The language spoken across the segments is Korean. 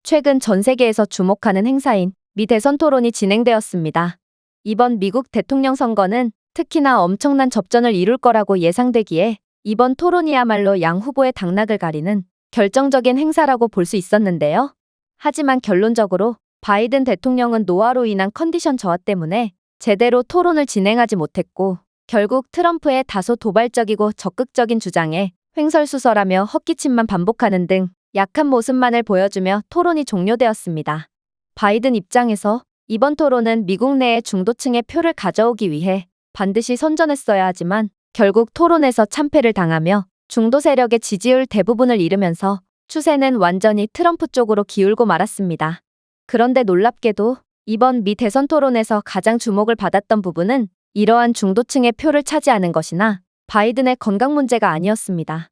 최근 전 세계에서 주목하는 행사인 미 대선 토론이 진행되었습니다. 이번 미국 대통령 선거는 특히나 엄청난 접전을 이룰 거라고 예상되기에 이번 토론이야말로 양 후보의 당락을 가리는 결정적인 행사라고 볼 수 있었는데요. 하지만 결론적으로 바이든 대통령은 노화로 인한 컨디션 저하 때문에 제대로 토론을 진행하지 못했고 결국 트럼프의 다소 도발적이고 적극적인 주장에 횡설수설하며 헛기침만 반복하는 등 약한 모습만을 보여주며 토론이 종료되었습니다. 바이든 입장에서 이번 토론은 미국 내의 중도층의 표를 가져오기 위해 반드시 선전했어야 하지만 결국 토론에서 참패를 당하며 중도 세력의 지지율 대부분을 잃으면서 추세는 완전히 트럼프 쪽으로 기울고 말았습니다. 그런데 놀랍게도 이번 미 대선 토론에서 가장 주목을 받았던 부분은 이러한 중도층의 표를 차지하는 것이나 바이든의 건강 문제가 아니었습니다.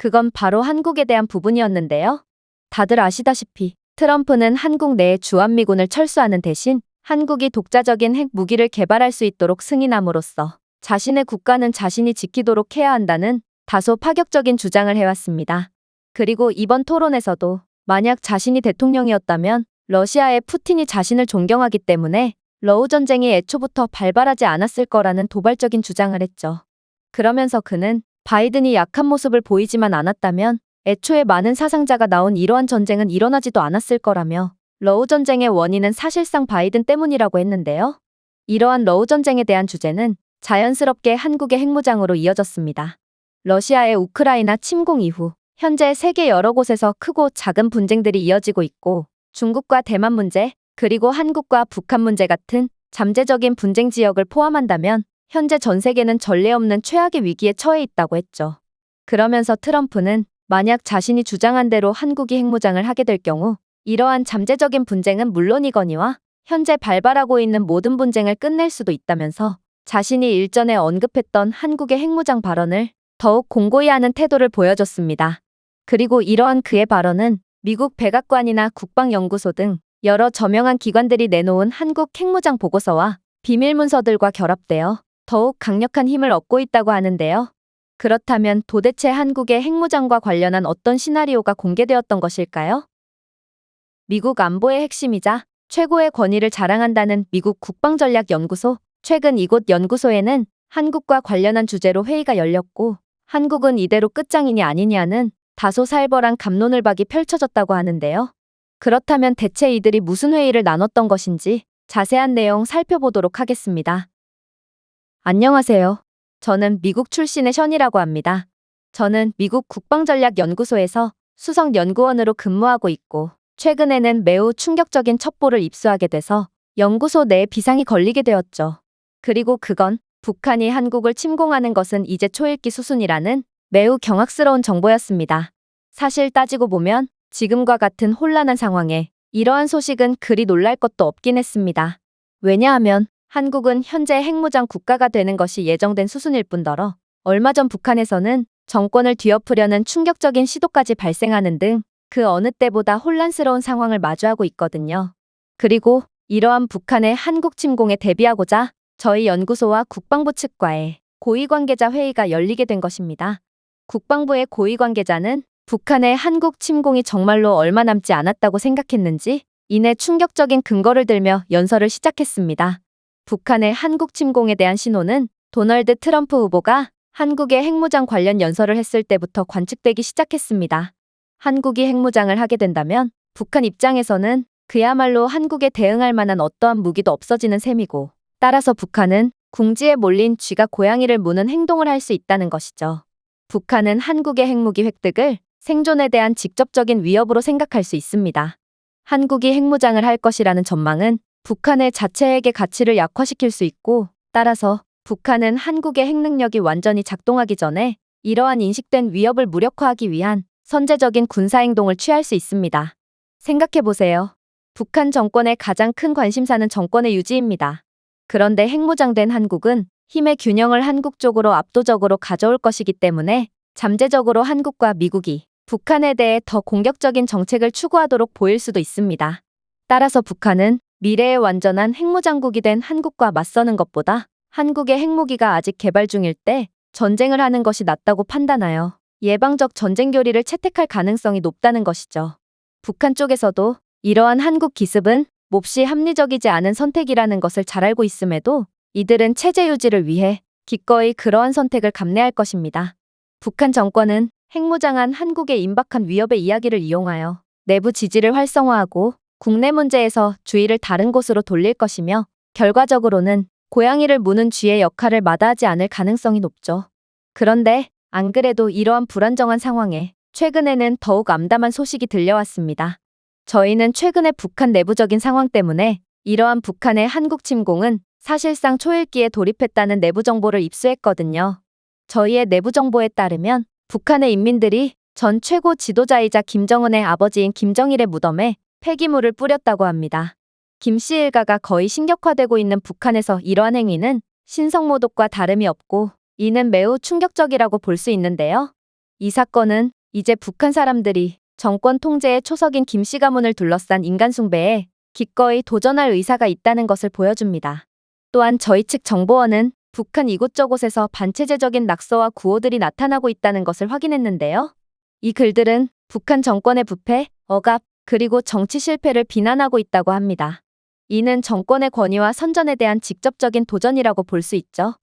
그건 바로 한국에 대한 부분이었는데요. 다들 아시다시피 트럼프는 한국 내에 주한미군을 철수하는 대신 한국이 독자적인 핵 무기를 개발할 수 있도록 승인함으로써 자신의 국가는 자신이 지키도록 해야 한다는 다소 파격적인 주장을 해왔습니다. 그리고 이번 토론에서도 만약 자신이 대통령이었다면 러시아의 푸틴이 자신을 존경하기 때문에 러우 전쟁이 애초부터 발발하지 않았을 거라는 도발적인 주장을 했죠. 그러면서 그는 바이든이 약한 모습을 보이지만 않았다면 애초에 많은 사상자가 나온 이러한 전쟁은 일어나지도 않았을 거라며 러우 전쟁의 원인은 사실상 바이든 때문이라고 했는데요. 이러한 러우 전쟁에 대한 주제는 자연스럽게 한국의 핵무장으로 이어졌습니다. 러시아의 우크라이나 침공 이후 현재 세계 여러 곳에서 크고 작은 분쟁들이 이어지고 있고 중국과 대만 문제, 그리고 한국과 북한 문제 같은 잠재적인 분쟁 지역을 포함한다면 현재 전 세계는 전례 없는 최악의 위기에 처해 있다고 했죠. 그러면서 트럼프는 만약 자신이 주장한 대로 한국이 핵무장을 하게 될 경우 이러한 잠재적인 분쟁은 물론이거니와 현재 발발하고 있는 모든 분쟁을 끝낼 수도 있다면서 자신이 일전에 언급했던 한국의 핵무장 발언을 더욱 공고히 하는 태도를 보여줬습니다. 그리고 이러한 그의 발언은 미국 백악관이나 국방연구소 등 여러 저명한 기관들이 내놓은 한국 핵무장 보고서와 비밀문서들과 결합되어 더욱 강력한 힘을 얻고 있다고 하는데요. 그렇다면 도대체 한국의 핵무장과 관련한 어떤 시나리오가 공개되었던 것일까요? 미국 안보의 핵심이자 최고의 권위를 자랑한다는 미국 국방전략연구소. 최근 이곳 연구소에는 한국과 관련한 주제로 회의가 열렸고 한국은 이대로 끝장이냐 아니냐는 다소 살벌한 갑론을박이 펼쳐졌다고 하는데요. 그렇다면 대체 이들이 무슨 회의를 나눴던 것인지 자세한 내용 살펴보도록 하겠습니다. 안녕하세요. 저는 미국 출신의 션이라고 합니다. 저는 미국 국방전략연구소에서 수석연구원으로 근무하고 있고 최근에는 매우 충격적인 첩보를 입수하게 돼서 연구소 내에 비상이 걸리게 되었죠. 그리고 그건 북한이 한국을 침공하는 것은 이제 초읽기 수순이라는 매우 경악스러운 정보였습니다. 사실 따지고 보면 지금과 같은 혼란한 상황에 이러한 소식은 그리 놀랄 것도 없긴 했습니다. 왜냐하면 한국은 현재 핵무장 국가가 되는 것이 예정된 수순일 뿐더러 얼마 전 북한에서는 정권을 뒤엎으려는 충격적인 시도까지 발생하는 등 그 어느 때보다 혼란스러운 상황을 마주하고 있거든요. 그리고 이러한 북한의 한국 침공에 대비하고자 저희 연구소와 국방부 측과의 고위관계자 회의가 열리게 된 것입니다. 국방부의 고위관계자는 북한의 한국 침공이 정말로 얼마 남지 않았다고 생각했는지 이내 충격적인 근거를 들며 연설을 시작했습니다. 북한의 한국 침공에 대한 신호는 도널드 트럼프 후보가 한국의 핵무장 관련 연설을 했을 때부터 관측되기 시작했습니다. 한국이 핵무장을 하게 된다면 북한 입장에서는 그야말로 한국에 대응할 만한 어떠한 무기도 없어지는 셈이고 따라서 북한은 궁지에 몰린 쥐가 고양이를 무는 행동을 할 수 있다는 것이죠. 북한은 한국의 핵무기 획득을 생존에 대한 직접적인 위협으로 생각할 수 있습니다. 한국이 핵무장을 할 것이라는 전망은 북한의 자체 핵의 가치를 약화시킬 수 있고 따라서 북한은 한국의 핵 능력이 완전히 작동하기 전에 이러한 인식된 위협을 무력화하기 위한 선제적인 군사행동을 취할 수 있습니다. 생각해보세요. 북한 정권의 가장 큰 관심사는 정권의 유지입니다. 그런데 핵무장된 한국은 힘의 균형을 한국 쪽으로 압도적으로 가져올 것이기 때문에 잠재적으로 한국과 미국이 북한에 대해 더 공격적인 정책을 추구하도록 보일 수도 있습니다. 따라서 북한은 미래의 완전한 핵무장국이 된 한국과 맞서는 것보다 한국의 핵무기가 아직 개발 중일 때 전쟁을 하는 것이 낫다고 판단하여 예방적 전쟁 교리를 채택할 가능성이 높다는 것이죠. 북한 쪽에서도 이러한 한국 기습은 몹시 합리적이지 않은 선택이라는 것을 잘 알고 있음에도 이들은 체제 유지를 위해 기꺼이 그러한 선택을 감내할 것입니다. 북한 정권은 핵무장한 한국의 임박한 위협의 이야기를 이용하여 내부 지지를 활성화하고 국내 문제에서 주의를 다른 곳으로 돌릴 것이며 결과적으로는 고양이를 무는 쥐의 역할을 마다하지 않을 가능성이 높죠. 그런데 안 그래도 이러한 불안정한 상황에 최근에는 더욱 암담한 소식이 들려왔습니다. 저희는 최근에 북한 내부적인 상황 때문에 이러한 북한의 한국 침공은 사실상 초읽기에 돌입했다는 내부 정보를 입수했거든요. 저희의 내부 정보에 따르면 북한의 인민들이 전 최고 지도자이자 김정은의 아버지인 김정일의 무덤에 폐기물을 뿌렸다고 합니다. 김씨 일가가 거의 신격화되고 있는 북한에서 이러한 행위는 신성모독과 다름이 없고 이는 매우 충격적이라고 볼 수 있는데요. 이 사건은 이제 북한 사람들이 정권 통제의 초석인 김씨 가문을 둘러싼 인간 숭배에 기꺼이 도전할 의사가 있다는 것을 보여줍니다. 또한 저희 측 정보원은 북한 이곳저곳에서 반체제적인 낙서와 구호들이 나타나고 있다는 것을 확인했는데요. 이 글들은 북한 정권의 부패, 억압, 그리고 정치 실패를 비난하고 있다고 합니다. 이는 정권의 권위와 선전에 대한 직접적인 도전이라고 볼 수 있죠.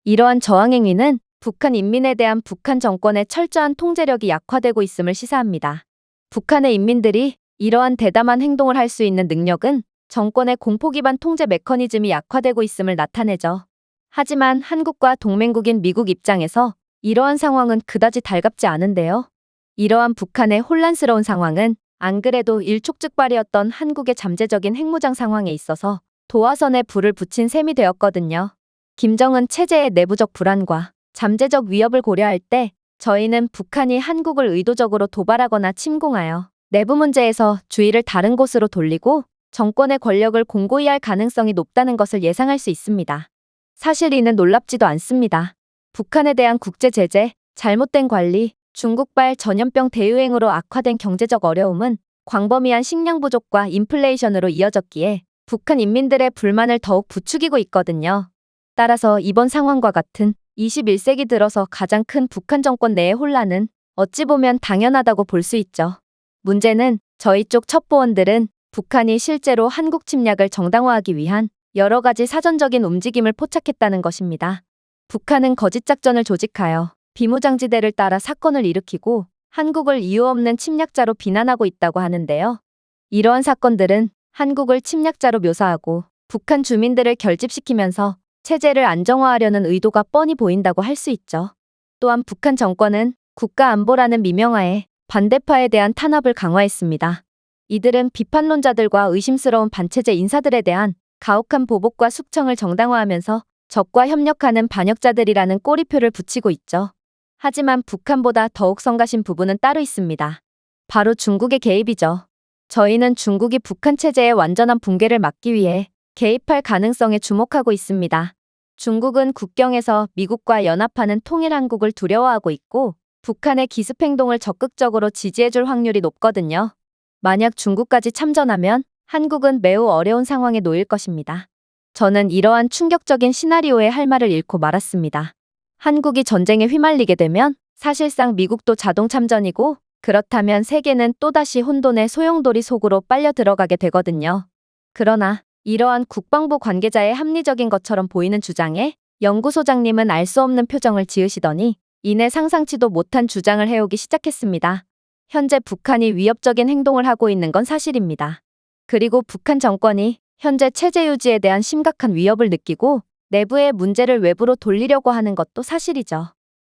이러한 저항 행위는 북한 인민에 대한 북한 정권의 철저한 통제력이 약화되고 있음을 시사합니다. 북한의 인민들이 이러한 대담한 행동을 할 수 있는 능력은 정권의 공포 기반 통제 메커니즘이 약화되고 있음을 나타내죠. 하지만 한국과 동맹국인 미국 입장에서 이러한 상황은 그다지 달갑지 않은데요. 이러한 북한의 혼란스러운 상황은 안 그래도 일촉즉발이었던 한국의 잠재적인 핵무장 상황에 있어서 도화선에 불을 붙인 셈이 되었거든요. 김정은 체제의 내부적 불안과 잠재적 위협을 고려할 때 저희는 북한이 한국을 의도적으로 도발하거나 침공하여 내부 문제에서 주의를 다른 곳으로 돌리고 정권의 권력을 공고히 할 가능성이 높다는 것을 예상할 수 있습니다. 사실 이는 놀랍지도 않습니다. 북한에 대한 국제 제재, 잘못된 관리, 중국발 전염병 대유행으로 악화된 경제적 어려움은 광범위한 식량 부족과 인플레이션으로 이어졌기에 북한 인민들의 불만을 더욱 부추기고 있거든요. 따라서 이번 상황과 같은 21세기 들어서 가장 큰 북한 정권 내의 혼란은 어찌 보면 당연하다고 볼 수 있죠. 문제는 저희 쪽 첩보원들은 북한이 실제로 한국 침략을 정당화하기 위한 여러 가지 사전적인 움직임을 포착했다는 것입니다. 북한은 거짓 작전을 조직하여 비무장지대를 따라 사건을 일으키고 한국을 이유 없는 침략자로 비난하고 있다고 하는데요. 이러한 사건들은 한국을 침략자로 묘사하고 북한 주민들을 결집시키면서 체제를 안정화하려는 의도가 뻔히 보인다고 할 수 있죠. 또한 북한 정권은 국가안보라는 미명하에 반대파에 대한 탄압을 강화했습니다. 이들은 비판론자들과 의심스러운 반체제 인사들에 대한 가혹한 보복과 숙청을 정당화하면서 적과 협력하는 반역자들이라는 꼬리표를 붙이고 있죠. 하지만 북한보다 더욱 성가신 부분은 따로 있습니다. 바로 중국의 개입이죠. 저희는 중국이 북한 체제의 완전한 붕괴를 막기 위해 개입할 가능성에 주목하고 있습니다. 중국은 국경에서 미국과 연합하는 통일한국을 두려워하고 있고 북한의 기습 행동을 적극적으로 지지해줄 확률이 높거든요. 만약 중국까지 참전하면 한국은 매우 어려운 상황에 놓일 것입니다. 저는 이러한 충격적인 시나리오에 할 말을 잃고 말았습니다. 한국이 전쟁에 휘말리게 되면 사실상 미국도 자동 참전이고 그렇다면 세계는 또다시 혼돈의 소용돌이 속으로 빨려 들어가게 되거든요. 그러나 이러한 국방부 관계자의 합리적인 것처럼 보이는 주장에 연구소장님은 알 수 없는 표정을 지으시더니 이내 상상치도 못한 주장을 해오기 시작했습니다. 현재 북한이 위협적인 행동을 하고 있는 건 사실입니다. 그리고 북한 정권이 현재 체제 유지에 대한 심각한 위협을 느끼고 내부의 문제를 외부로 돌리려고 하는 것도 사실이죠.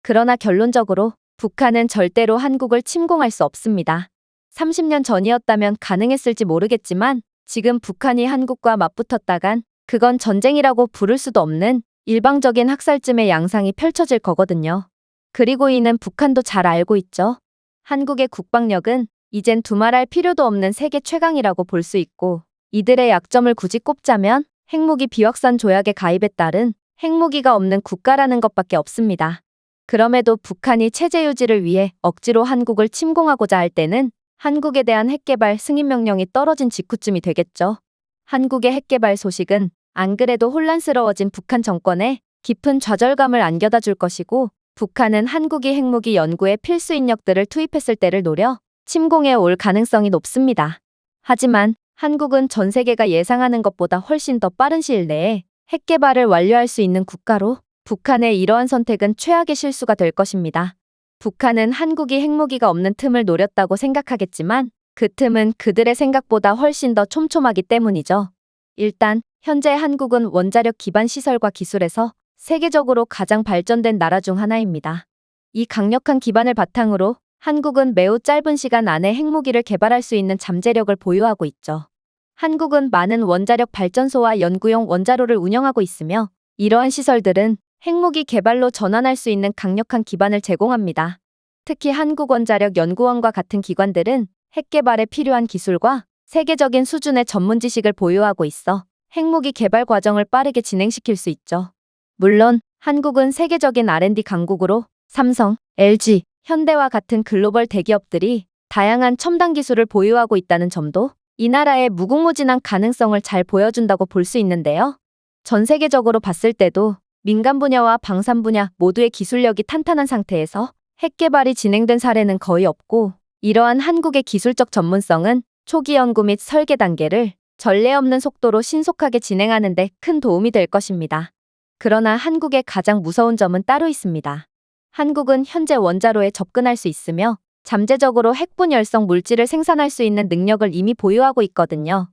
그러나 결론적으로 북한은 절대로 한국을 침공할 수 없습니다. 30년 전이었다면 가능했을지 모르겠지만 지금 북한이 한국과 맞붙었다간 그건 전쟁이라고 부를 수도 없는 일방적인 학살쯤의 양상이 펼쳐질 거거든요. 그리고 이는 북한도 잘 알고 있죠. 한국의 국방력은 이젠 두말할 필요도 없는 세계 최강이라고 볼 수 있고 이들의 약점을 굳이 꼽자면 핵무기 비확산 조약에 가입에 따른 핵무기가 없는 국가라는 것밖에 없습니다. 그럼에도 북한이 체제 유지를 위해 억지로 한국을 침공하고자 할 때는 한국에 대한 핵개발 승인 명령이 떨어진 직후쯤이 되겠죠. 한국의 핵개발 소식은 안 그래도 혼란스러워진 북한 정권에 깊은 좌절감을 안겨다 줄 것이고 북한은 한국이 핵무기 연구에 필수 인력들을 투입했을 때를 노려 침공해 올 가능성이 높습니다. 하지만 한국은 전 세계가 예상하는 것보다 훨씬 더 빠른 시일 내에 핵 개발을 완료할 수 있는 국가로 북한의 이러한 선택은 최악의 실수가 될 것입니다. 북한은 한국이 핵무기가 없는 틈을 노렸다고 생각하겠지만 그 틈은 그들의 생각보다 훨씬 더 촘촘하기 때문이죠. 일단 현재 한국은 원자력 기반 시설과 기술에서 세계적으로 가장 발전된 나라 중 하나입니다. 이 강력한 기반을 바탕으로 한국은 매우 짧은 시간 안에 핵무기를 개발할 수 있는 잠재력을 보유하고 있죠. 한국은 많은 원자력 발전소와 연구용 원자로를 운영하고 있으며 이러한 시설들은 핵무기 개발로 전환할 수 있는 강력한 기반을 제공합니다. 특히 한국원자력연구원과 같은 기관들은 핵 개발에 필요한 기술과 세계적인 수준의 전문 지식을 보유하고 있어 핵무기 개발 과정을 빠르게 진행시킬 수 있죠. 물론 한국은 세계적인 R&D 강국으로 삼성, LG, 현대와 같은 글로벌 대기업들이 다양한 첨단 기술을 보유하고 있다는 점도 이 나라의 무궁무진한 가능성을 잘 보여준다고 볼 수 있는데요. 전 세계적으로 봤을 때도 민간 분야와 방산 분야 모두의 기술력이 탄탄한 상태에서 핵 개발이 진행된 사례는 거의 없고 이러한 한국의 기술적 전문성은 초기 연구 및 설계 단계를 전례 없는 속도로 신속하게 진행하는 데 큰 도움이 될 것입니다. 그러나 한국의 가장 무서운 점은 따로 있습니다. 한국은 현재 원자로에 접근할 수 있으며 잠재적으로 핵분열성 물질을 생산할 수 있는 능력을 이미 보유하고 있거든요.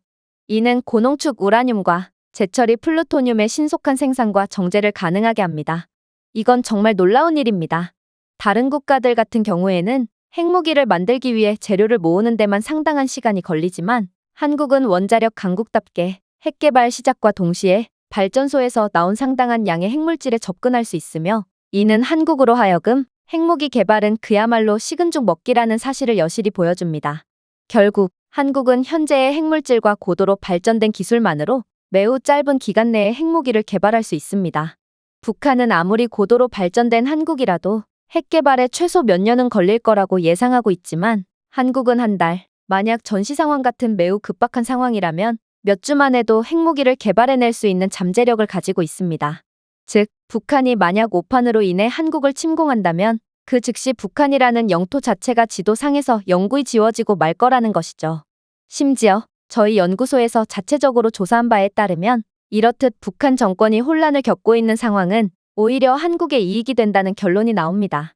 이는 고농축 우라늄과 제처리 플루토늄의 신속한 생산과 정제를 가능하게 합니다. 이건 정말 놀라운 일입니다. 다른 국가들 같은 경우에는 핵무기를 만들기 위해 재료를 모으는 데만 상당한 시간이 걸리지만 한국은 원자력 강국답게 핵 개발 시작과 동시에 발전소에서 나온 상당한 양의 핵물질에 접근할 수 있으며 이는 한국으로 하여금 핵무기 개발은 그야말로 식은 죽 먹기라는 사실을 여실히 보여줍니다. 결국 한국은 현재의 핵물질과 고도로 발전된 기술만으로 매우 짧은 기간 내에 핵무기를 개발할 수 있습니다. 북한은 아무리 고도로 발전된 한국이라도 핵 개발에 최소 몇 년은 걸릴 거라고 예상하고 있지만 한국은 한 달, 만약 전시 상황 같은 매우 급박한 상황이라면 몇 주만 해도 핵무기를 개발해낼 수 있는 잠재력을 가지고 있습니다. 즉, 북한이 만약 오판으로 인해 한국을 침공한다면 그 즉시 북한이라는 영토 자체가 지도상에서 영구히 지워지고 말 거라는 것이죠. 심지어 저희 연구소에서 자체적으로 조사한 바에 따르면 이렇듯 북한 정권이 혼란을 겪고 있는 상황은 오히려 한국의 이익이 된다는 결론이 나옵니다.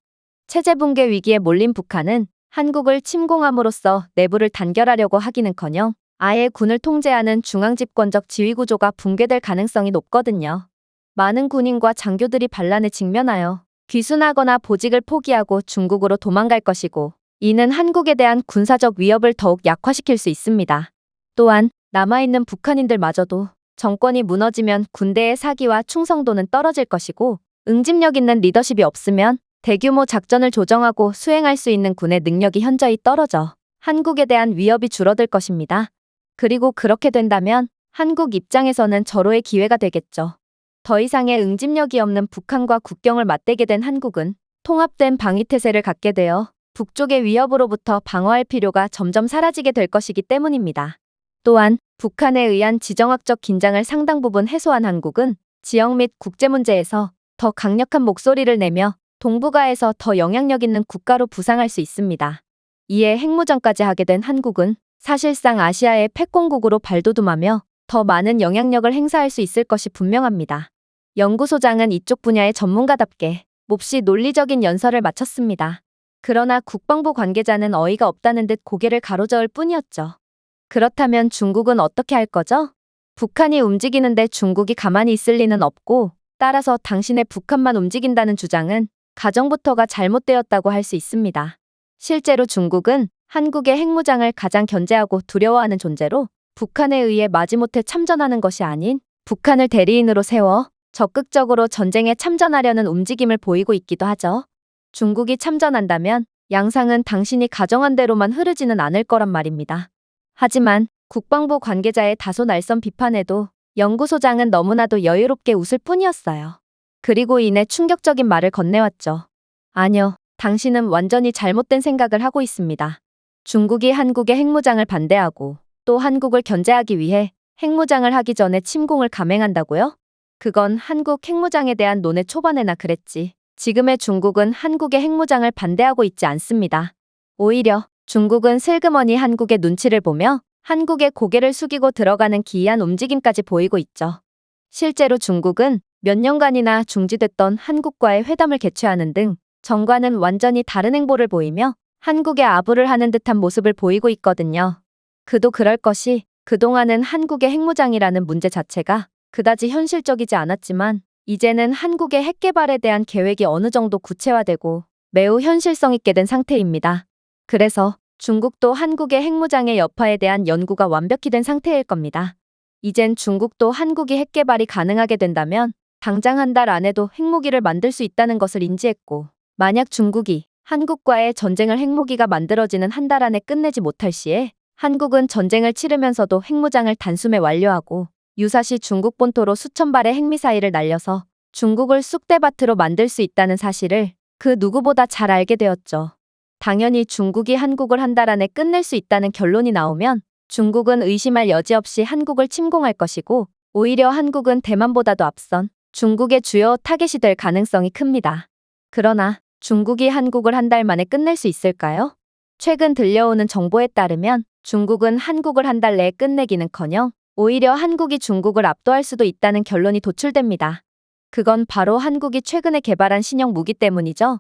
체제 붕괴 위기에 몰린 북한은 한국을 침공함으로써 내부를 단결하려고 하기는커녕 아예 군을 통제하는 중앙집권적 지휘구조가 붕괴될 가능성이 높거든요. 많은 군인과 장교들이 반란에 직면하여 귀순하거나 보직을 포기하고 중국으로 도망갈 것이고 이는 한국에 대한 군사적 위협을 더욱 약화시킬 수 있습니다. 또한 남아있는 북한인들마저도 정권이 무너지면 군대의 사기와 충성도는 떨어질 것이고 응집력 있는 리더십이 없으면 대규모 작전을 조정하고 수행할 수 있는 군의 능력이 현저히 떨어져 한국에 대한 위협이 줄어들 것입니다. 그리고 그렇게 된다면 한국 입장에서는 절호의 기회가 되겠죠. 더 이상의 응집력이 없는 북한과 국경을 맞대게 된 한국은 통합된 방위태세를 갖게 되어 북쪽의 위협으로부터 방어할 필요가 점점 사라지게 될 것이기 때문입니다. 또한 북한에 의한 지정학적 긴장을 상당 부분 해소한 한국은 지역 및 국제 문제에서 더 강력한 목소리를 내며 동북아에서 더 영향력 있는 국가로 부상할 수 있습니다. 이에 핵무장까지 하게 된 한국은 사실상 아시아의 패권국으로 발돋움하며 더 많은 영향력을 행사할 수 있을 것이 분명합니다. 연구소장은 이쪽 분야의 전문가답게 몹시 논리적인 연설을 마쳤습니다. 그러나 국방부 관계자는 어이가 없다는 듯 고개를 가로저을 뿐이었죠. 그렇다면 중국은 어떻게 할 거죠? 북한이 움직이는데 중국이 가만히 있을 리는 없고 따라서 당신의 북한만 움직인다는 주장은 가정부터가 잘못되었다고 할 수 있습니다. 실제로 중국은 한국의 핵무장을 가장 견제하고 두려워하는 존재로 북한에 의해 마지못해 참전하는 것이 아닌 북한을 대리인으로 세워 적극적으로 전쟁에 참전하려는 움직임을 보이고 있기도 하죠. 중국이 참전한다면 양상은 당신이 가정한 대로만 흐르지는 않을 거란 말입니다. 하지만 국방부 관계자의 다소 날선 비판에도 연구소장은 너무나도 여유롭게 웃을 뿐이었어요. 그리고 이내 충격적인 말을 건네왔죠. 아니요, 당신은 완전히 잘못된 생각을 하고 있습니다. 중국이 한국의 핵무장을 반대하고 또 한국을 견제하기 위해 핵무장을 하기 전에 침공을 감행한다고요? 그건 한국 핵무장에 대한 논의 초반에나 그랬지. 지금의 중국은 한국의 핵무장을 반대하고 있지 않습니다. 오히려 중국은 슬그머니 한국의 눈치를 보며 한국의 고개를 숙이고 들어가는 기이한 움직임까지 보이고 있죠. 실제로 중국은 몇 년간이나 중지됐던 한국과의 회담을 개최하는 등 전과는 완전히 다른 행보를 보이며 한국에 아부를 하는 듯한 모습을 보이고 있거든요. 그도 그럴 것이 그동안은 한국의 핵무장이라는 문제 자체가 그다지 현실적이지 않았지만 이제는 한국의 핵 개발에 대한 계획이 어느 정도 구체화되고 매우 현실성 있게 된 상태입니다. 그래서 중국도 한국의 핵무장의 여파에 대한 연구가 완벽히 된 상태일 겁니다. 이젠 중국도 한국이 핵 개발이 가능하게 된다면 당장 한 달 안에도 핵무기를 만들 수 있다는 것을 인지했고, 만약 중국이 한국과의 전쟁을 핵무기가 만들어지는 한 달 안에 끝내지 못할 시에 한국은 전쟁을 치르면서도 핵무장을 단숨에 완료하고 유사시 중국 본토로 수천 발의 핵미사일을 날려서 중국을 쑥대밭으로 만들 수 있다는 사실을 그 누구보다 잘 알게 되었죠. 당연히 중국이 한국을 한 달 안에 끝낼 수 있다는 결론이 나오면 중국은 의심할 여지 없이 한국을 침공할 것이고, 오히려 한국은 대만보다도 앞선 중국의 주요 타겟이 될 가능성이 큽니다. 그러나 중국이 한국을 한 달 만에 끝낼 수 있을까요? 최근 들려오는 정보에 따르면 중국은 한국을 한 달 내에 끝내기는커녕 오히려 한국이 중국을 압도할 수도 있다는 결론이 도출됩니다. 그건 바로 한국이 최근에 개발한 신형 무기 때문이죠.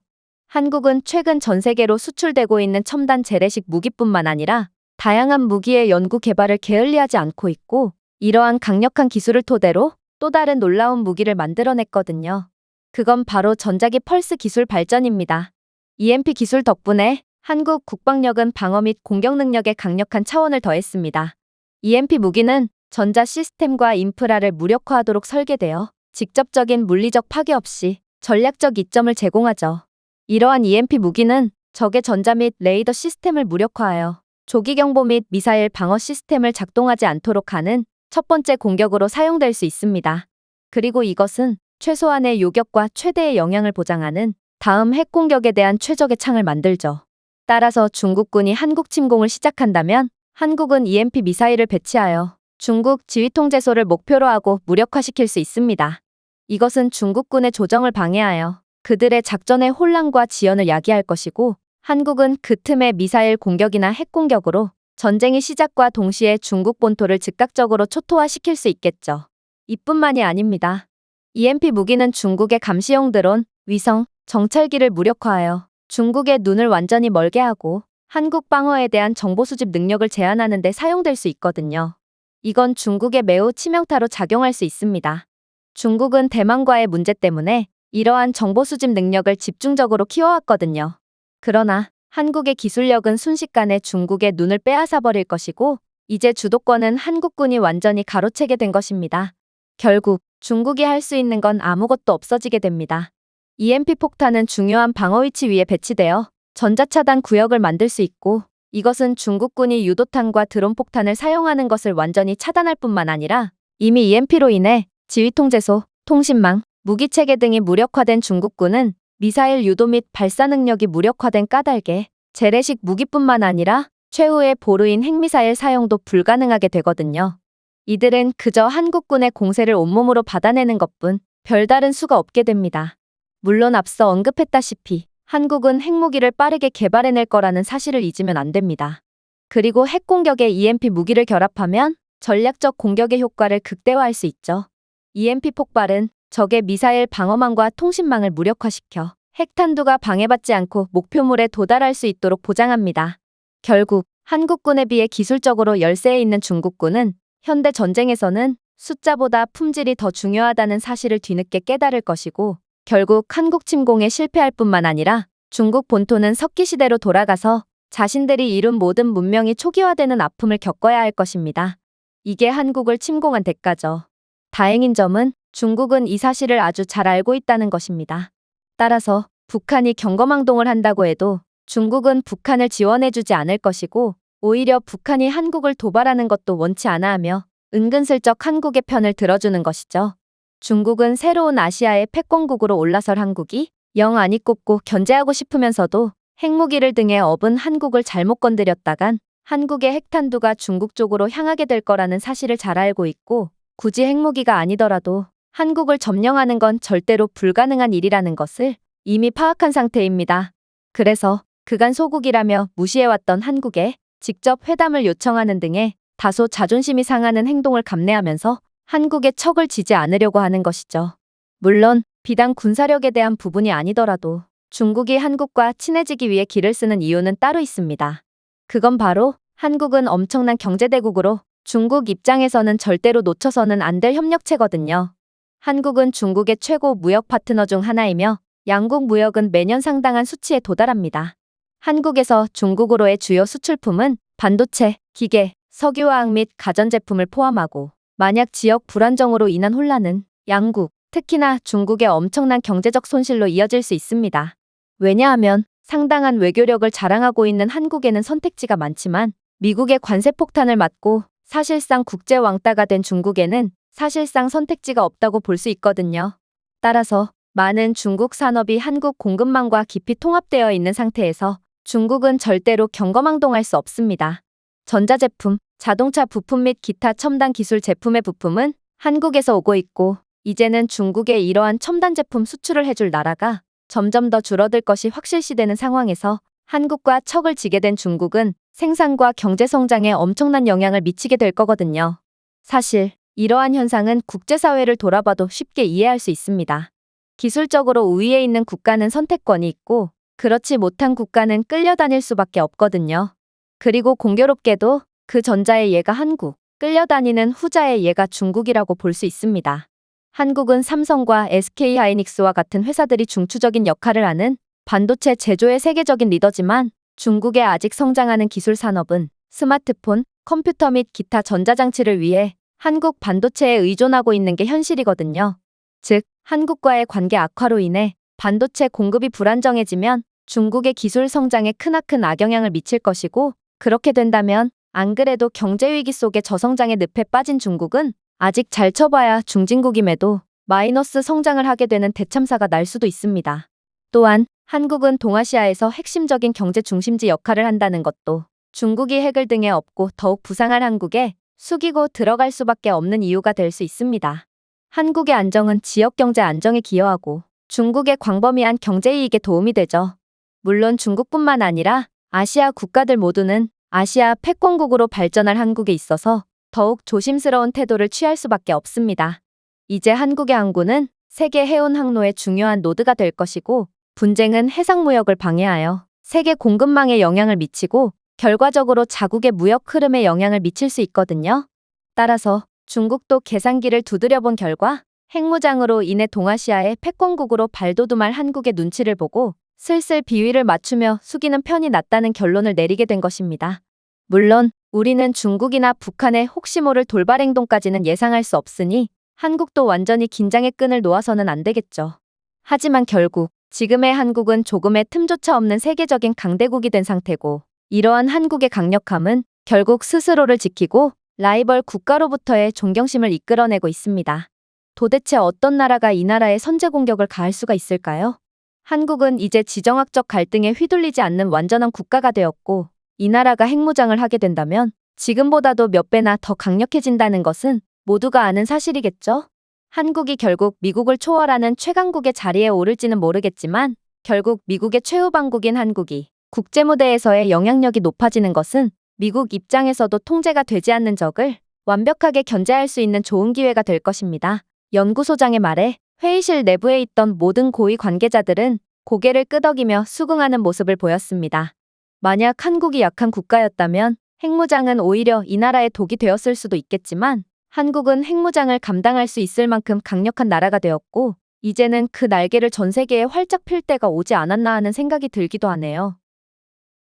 한국은 최근 전 세계로 수출되고 있는 첨단 재래식 무기뿐만 아니라 다양한 무기의 연구 개발을 게을리하지 않고 있고, 이러한 강력한 기술을 토대로 또 다른 놀라운 무기를 만들어냈거든요. 그건 바로 전자기 펄스 기술 발전입니다. EMP 기술 덕분에 한국 국방력은 방어 및 공격 능력에 강력한 차원을 더했습니다. EMP 무기는 전자 시스템과 인프라를 무력화하도록 설계되어 직접적인 물리적 파괴 없이 전략적 이점을 제공하죠. 이러한 EMP 무기는 적의 전자 및 레이더 시스템을 무력화하여 조기 경보 및 미사일 방어 시스템을 작동하지 않도록 하는 첫 번째 공격으로 사용될 수 있습니다. 그리고 이것은 최소한의 요격과 최대의 영향을 보장하는 다음 핵 공격에 대한 최적의 창을 만들죠. 따라서 중국군이 한국 침공을 시작한다면 한국은 EMP 미사일을 배치하여 중국 지휘통제소를 목표로 하고 무력화시킬 수 있습니다. 이것은 중국군의 조정을 방해하여 그들의 작전의 혼란과 지연을 야기할 것이고, 한국은 그 틈에 미사일 공격이나 핵 공격으로 전쟁의 시작과 동시에 중국 본토를 즉각적으로 초토화시킬 수 있겠죠. 이뿐만이 아닙니다. EMP 무기는 중국의 감시용 드론, 위성, 정찰기를 무력화하여 중국의 눈을 완전히 멀게 하고 한국 방어에 대한 정보 수집 능력을 제한하는 데 사용될 수 있거든요. 이건 중국에 매우 치명타로 작용할 수 있습니다. 중국은 대만과의 문제 때문에 이러한 정보 수집 능력을 집중적으로 키워왔거든요. 그러나 한국의 기술력은 순식간에 중국의 눈을 빼앗아 버릴 것이고, 이제 주도권은 한국군이 완전히 가로채게 된 것입니다. 결국 중국이 할 수 있는 건 아무것도 없어지게 됩니다. EMP 폭탄은 중요한 방어 위치 위에 배치되어 전자차단 구역을 만들 수 있고, 이것은 중국군이 유도탄과 드론 폭탄을 사용하는 것을 완전히 차단할 뿐만 아니라 이미 EMP로 인해 지휘통제소, 통신망, 무기체계 등이 무력화된 중국군은 미사일 유도 및 발사 능력이 무력화된 까닭에 재래식 무기뿐만 아니라 최후의 보루인 핵미사일 사용도 불가능하게 되거든요. 이들은 그저 한국군의 공세를 온몸으로 받아내는 것뿐 별다른 수가 없게 됩니다. 물론 앞서 언급했다시피 한국은 핵무기를 빠르게 개발해낼 거라는 사실을 잊으면 안 됩니다. 그리고 핵공격에 EMP 무기를 결합하면 전략적 공격의 효과를 극대화할 수 있죠. EMP 폭발은 적의 미사일 방어망과 통신망을 무력화시켜 핵탄두가 방해받지 않고 목표물에 도달할 수 있도록 보장합니다. 결국 한국군에 비해 기술적으로 열세에 있는 중국군은 현대 전쟁에서는 숫자보다 품질이 더 중요하다는 사실을 뒤늦게 깨달을 것이고, 결국 한국 침공에 실패할 뿐만 아니라 중국 본토는 석기시대로 돌아가서 자신들이 이룬 모든 문명이 초기화되는 아픔을 겪어야 할 것입니다. 이게 한국을 침공한 대가죠. 다행인 점은 중국은 이 사실을 아주 잘 알고 있다는 것입니다. 따라서 북한이 경거망동을 한다고 해도 중국은 북한을 지원해주지 않을 것이고, 오히려 북한이 한국을 도발하는 것도 원치 않아 하며 은근슬쩍 한국의 편을 들어주는 것이죠. 중국은 새로운 아시아의 패권국으로 올라설 한국이 영 안이 꼽고 견제하고 싶으면서도 핵무기를 등에 업은 한국을 잘못 건드렸다간 한국의 핵탄두가 중국 쪽으로 향하게 될 거라는 사실을 잘 알고 있고, 굳이 핵무기가 아니더라도 한국을 점령하는 건 절대로 불가능한 일이라는 것을 이미 파악한 상태입니다. 그래서 그간 소국이라며 무시해왔던 한국에 직접 회담을 요청하는 등의 다소 자존심이 상하는 행동을 감내하면서 한국의 척을 지지 않으려고 하는 것이죠. 물론 비단 군사력에 대한 부분이 아니더라도 중국이 한국과 친해지기 위해 기를 쓰는 이유는 따로 있습니다. 그건 바로 한국은 엄청난 경제대국으로 중국 입장에서는 절대로 놓쳐서는 안 될 협력체거든요. 한국은 중국의 최고 무역 파트너 중 하나이며 양국 무역은 매년 상당한 수치에 도달합니다. 한국에서 중국으로의 주요 수출품은 반도체, 기계, 석유화학 및 가전제품을 포함하고 만약 지역 불안정으로 인한 혼란은 양국, 특히나 중국의 엄청난 경제적 손실로 이어질 수 있습니다. 왜냐하면 상당한 외교력을 자랑하고 있는 한국에는 선택지가 많지만 미국의 관세 폭탄을 맞고 사실상 국제 왕따가 된 중국에는 사실상 선택지가 없다고 볼 수 있거든요. 따라서 많은 중국 산업이 한국 공급망과 깊이 통합되어 있는 상태에서 중국은 절대로 경거망동할 수 없습니다. 전자제품, 자동차 부품 및 기타 첨단 기술 제품의 부품은 한국에서 오고 있고 이제는 중국에 이러한 첨단 제품 수출을 해줄 나라가 점점 더 줄어들 것이 확실시되는 상황에서 한국과 척을 지게 된 중국은 생산과 경제 성장에 엄청난 영향을 미치게 될 거거든요. 사실 이러한 현상은 국제사회를 돌아봐도 쉽게 이해할 수 있습니다. 기술적으로 우위에 있는 국가는 선택권이 있고 그렇지 못한 국가는 끌려다닐 수밖에 없거든요. 그리고 공교롭게도 그 전자의 예가 한국, 끌려다니는 후자의 예가 중국이라고 볼 수 있습니다. 한국은 삼성과 SK하이닉스와 같은 회사들이 중추적인 역할을 하는 반도체 제조의 세계적인 리더지만 중국의 아직 성장하는 기술 산업은 스마트폰, 컴퓨터 및 기타 전자장치를 위해 한국 반도체에 의존하고 있는 게 현실이거든요. 즉, 한국과의 관계 악화로 인해 반도체 공급이 불안정해지면 중국의 기술 성장에 크나큰 악영향을 미칠 것이고 그렇게 된다면 안 그래도 경제위기 속에 저성장의 늪에 빠진 중국은 아직 잘 쳐봐야 중진국임에도 마이너스 성장을 하게 되는 대참사가 날 수도 있습니다. 또한 한국은 동아시아에서 핵심적인 경제 중심지 역할을 한다는 것도 중국이 핵을 등에 업고 더욱 부상할 한국에 숙이고 들어갈 수밖에 없는 이유가 될 수 있습니다. 한국의 안정은 지역 경제 안정에 기여하고 중국의 광범위한 경제이익에 도움이 되죠. 물론 중국뿐만 아니라 아시아 국가들 모두는 아시아 패권국으로 발전할 한국에 있어서 더욱 조심스러운 태도를 취할 수밖에 없습니다. 이제 한국의 항구는 세계 해운 항로의 중요한 노드가 될 것이고 분쟁은 해상무역을 방해하여 세계 공급망에 영향을 미치고 결과적으로 자국의 무역 흐름에 영향을 미칠 수 있거든요. 따라서 중국도 계산기를 두드려본 결과 핵무장으로 인해 동아시아의 패권국으로 발돋움할 한국의 눈치를 보고 슬슬 비위를 맞추며 숙이는 편이 낫다는 결론을 내리게 된 것입니다. 물론 우리는 중국이나 북한의 혹시 모를 돌발 행동까지는 예상할 수 없으니 한국도 완전히 긴장의 끈을 놓아서는 안 되겠죠. 하지만 결국 지금의 한국은 조금의 틈조차 없는 세계적인 강대국이 된 상태고 이러한 한국의 강력함은 결국 스스로를 지키고 라이벌 국가로부터의 존경심을 이끌어내고 있습니다. 도대체 어떤 나라가 이 나라에 선제 공격을 가할 수가 있을까요? 한국은 이제 지정학적 갈등에 휘둘리지 않는 완전한 국가가 되었고 이 나라가 핵무장을 하게 된다면 지금보다도 몇 배나 더 강력해진다는 것은 모두가 아는 사실이겠죠? 한국이 결국 미국을 초월하는 최강국의 자리에 오를지는 모르겠지만 결국 미국의 최후방국인 한국이 국제무대에서의 영향력이 높아지는 것은 미국 입장에서도 통제가 되지 않는 적을 완벽하게 견제할 수 있는 좋은 기회가 될 것입니다. 연구소장의 말에 회의실 내부에 있던 모든 고위 관계자들은 고개를 끄덕이며 수긍하는 모습을 보였습니다. 만약 한국이 약한 국가였다면 핵무장은 오히려 이 나라의 독이 되었을 수도 있겠지만 한국은 핵무장을 감당할 수 있을 만큼 강력한 나라가 되었고 이제는 그 날개를 전 세계에 활짝 펼 때가 오지 않았나 하는 생각이 들기도 하네요.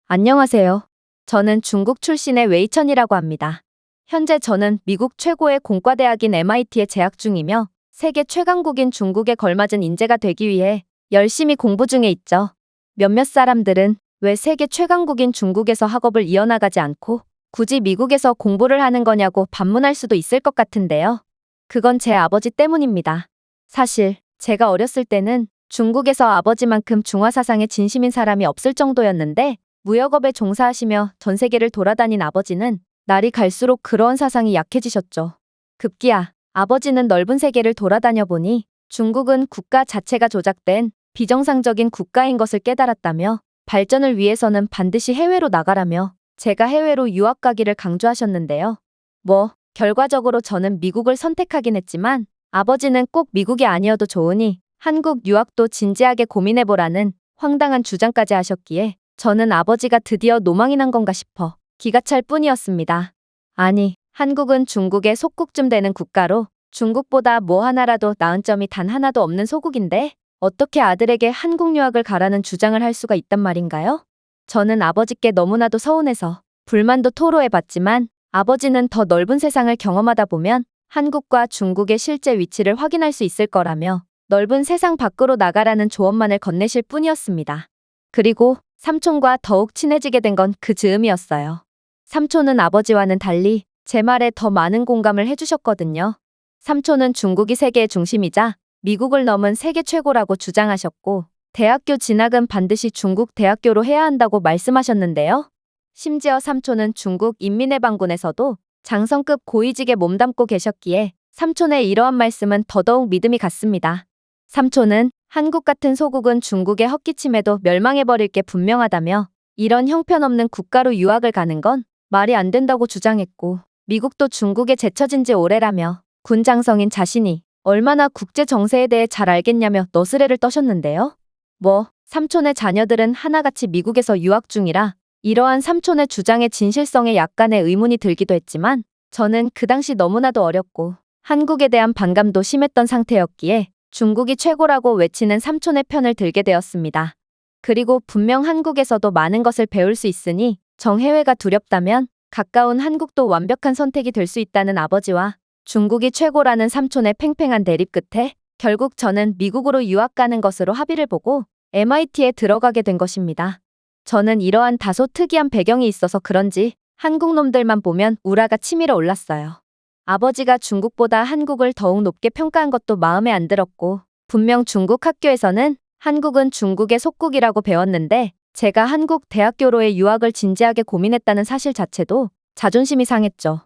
안녕하세요. 저는 중국 출신의 웨이천이라고 합니다. 현재 저는 미국 최고의 공과대학인 MIT에 재학 중이며 세계 최강국인 중국에 걸맞은 인재가 되기 위해 열심히 공부 중에 있죠. 몇몇 사람들은 왜 세계 최강국인 중국에서 학업을 이어나가지 않고 굳이 미국에서 공부를 하는 거냐고 반문할 수도 있을 것 같은데요. 그건 제 아버지 때문입니다. 사실 제가 어렸을 때는 중국에서 아버지만큼 중화사상에 진심인 사람이 없을 정도였는데 무역업에 종사하시며 전 세계를 돌아다닌 아버지는 날이 갈수록 그러한 사상이 약해지셨죠. 급기야 아버지는 넓은 세계를 돌아다녀 보니 중국은 국가 자체가 조작된 비정상적인 국가인 것을 깨달았다며 발전을 위해서는 반드시 해외로 나가라며 제가 해외로 유학 가기를 강조하셨는데요. 결과적으로 저는 미국을 선택하긴 했지만 아버지는 꼭 미국이 아니어도 좋으니 한국 유학도 진지하게 고민해보라는 황당한 주장까지 하셨기에 저는 아버지가 드디어 노망이 난 건가 싶어 기가 찰 뿐이었습니다. 아니, 한국은 중국의 속국쯤 되는 국가로 중국보다 뭐 하나라도 나은 점이 단 하나도 없는 소국인데 어떻게 아들에게 한국 유학을 가라는 주장을 할 수가 있단 말인가요? 저는 아버지께 너무나도 서운해서 불만도 토로해봤지만 아버지는 더 넓은 세상을 경험하다 보면 한국과 중국의 실제 위치를 확인할 수 있을 거라며 넓은 세상 밖으로 나가라는 조언만을 건네실 뿐이었습니다. 그리고 삼촌과 더욱 친해지게 된 건 그 즈음이었어요. 삼촌은 아버지와는 달리 제 말에 더 많은 공감을 해주셨거든요. 삼촌은 중국이 세계의 중심이자 미국을 넘은 세계 최고라고 주장하셨고 대학교 진학은 반드시 중국 대학교로 해야 한다고 말씀하셨는데요. 심지어 삼촌은 중국 인민해방군에서도 장성급 고위직에 몸담고 계셨기에 삼촌의 이러한 말씀은 더더욱 믿음이 갔습니다. 삼촌은 한국 같은 소국은 중국의 헛기침에도 멸망해버릴 게 분명하다며 이런 형편없는 국가로 유학을 가는 건 말이 안 된다고 주장했고 미국도 중국에 제쳐진 지 오래라며 군 장성인 자신이 얼마나 국제 정세에 대해 잘 알겠냐며 너스레를 떠셨는데요. 삼촌의 자녀들은 하나같이 미국에서 유학 중이라 이러한 삼촌의 주장의 진실성에 약간의 의문이 들기도 했지만 저는 그 당시 너무나도 어렸고 한국에 대한 반감도 심했던 상태였기에 중국이 최고라고 외치는 삼촌의 편을 들게 되었습니다. 그리고 분명 한국에서도 많은 것을 배울 수 있으니 정해외가 두렵다면 가까운 한국도 완벽한 선택이 될 수 있다는 아버지와 중국이 최고라는 삼촌의 팽팽한 대립 끝에 결국 저는 미국으로 유학 가는 것으로 합의를 보고 MIT에 들어가게 된 것입니다. 저는 이러한 다소 특이한 배경이 있어서 그런지 한국 놈들만 보면 우라가 치밀어 올랐어요. 아버지가 중국보다 한국을 더욱 높게 평가한 것도 마음에 안 들었고 분명 중국 학교에서는 한국은 중국의 속국이라고 배웠는데 제가 한국 대학교로의 유학을 진지하게 고민했다는 사실 자체도 자존심이 상했죠.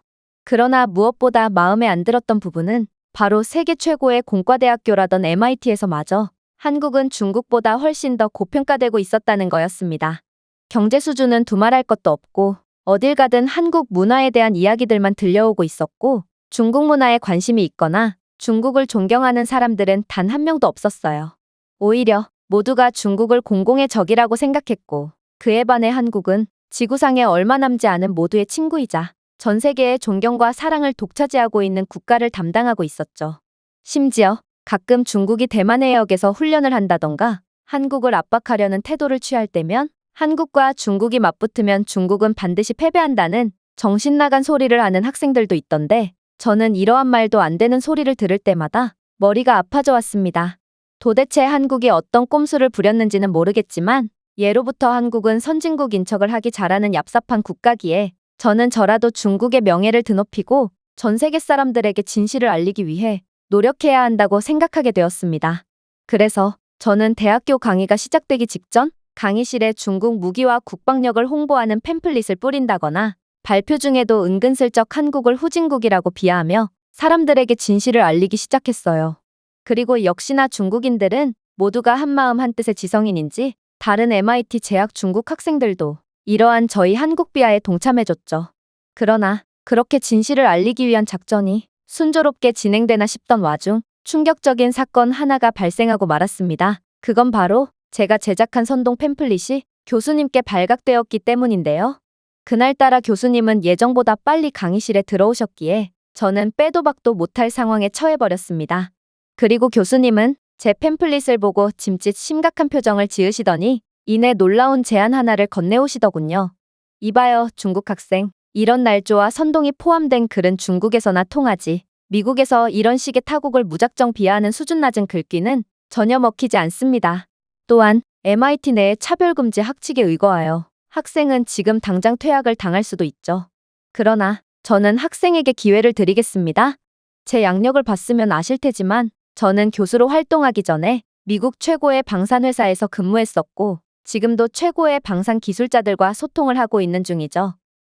그러나 무엇보다 마음에 안 들었던 부분은 바로 세계 최고의 공과대학교라던 MIT에서마저 한국은 중국보다 훨씬 더 고평가되고 있었다는 거였습니다. 경제 수준은 두말할 것도 없고 어딜 가든 한국 문화에 대한 이야기들만 들려오고 있었고 중국 문화에 관심이 있거나 중국을 존경하는 사람들은 단 한 명도 없었어요. 오히려 모두가 중국을 공공의 적이라고 생각했고 그에 반해 한국은 지구상에 얼마 남지 않은 모두의 친구이자 전 세계의 존경과 사랑을 독차지하고 있는 국가를 담당하고 있었죠. 심지어 가끔 중국이 대만 해역에서 훈련을 한다던가 한국을 압박하려는 태도를 취할 때면 한국과 중국이 맞붙으면 중국은 반드시 패배한다는 정신나간 소리를 하는 학생들도 있던데 저는 이러한 말도 안 되는 소리를 들을 때마다 머리가 아파져 왔습니다. 도대체 한국이 어떤 꼼수를 부렸는지는 모르겠지만 예로부터 한국은 선진국 인척을 하기 잘하는 얍삽한 국가기에 저는 저라도 중국의 명예를 드높이고 전 세계 사람들에게 진실을 알리기 위해 노력해야 한다고 생각하게 되었습니다. 그래서 저는 대학교 강의가 시작되기 직전 강의실에 중국 무기와 국방력을 홍보하는 팸플릿을 뿌린다거나 발표 중에도 은근슬쩍 한국을 후진국이라고 비하하며 사람들에게 진실을 알리기 시작했어요. 그리고 역시나 중국인들은 모두가 한마음 한뜻의 지성인인지 다른 MIT 재학 중국 학생들도 이러한 저희 한국 비하에 동참해줬죠. 그러나 그렇게 진실을 알리기 위한 작전이 순조롭게 진행되나 싶던 와중 충격적인 사건 하나가 발생하고 말았습니다. 그건 바로 제가 제작한 선동 팸플릿이 교수님께 발각되었기 때문인데요. 그날따라 교수님은 예정보다 빨리 강의실에 들어오셨기에 저는 빼도 박도 못할 상황에 처해버렸습니다. 그리고 교수님은 제 팸플릿을 보고 짐짓 심각한 표정을 지으시더니 이내 놀라운 제안 하나를 건네오시더군요. 이봐요, 중국 학생. 이런 날조와 선동이 포함된 글은 중국에서나 통하지. 미국에서 이런 식의 타국을 무작정 비하하는 수준 낮은 글귀는 전혀 먹히지 않습니다. 또한 MIT 내에 차별금지 학칙에 의거하여 학생은 지금 당장 퇴학을 당할 수도 있죠. 그러나 저는 학생에게 기회를 드리겠습니다. 제 양력을 봤으면 아실 테지만 저는 교수로 활동하기 전에 미국 최고의 방산회사에서 근무했었고 지금도 최고의 방산 기술자들과 소통을 하고 있는 중이죠.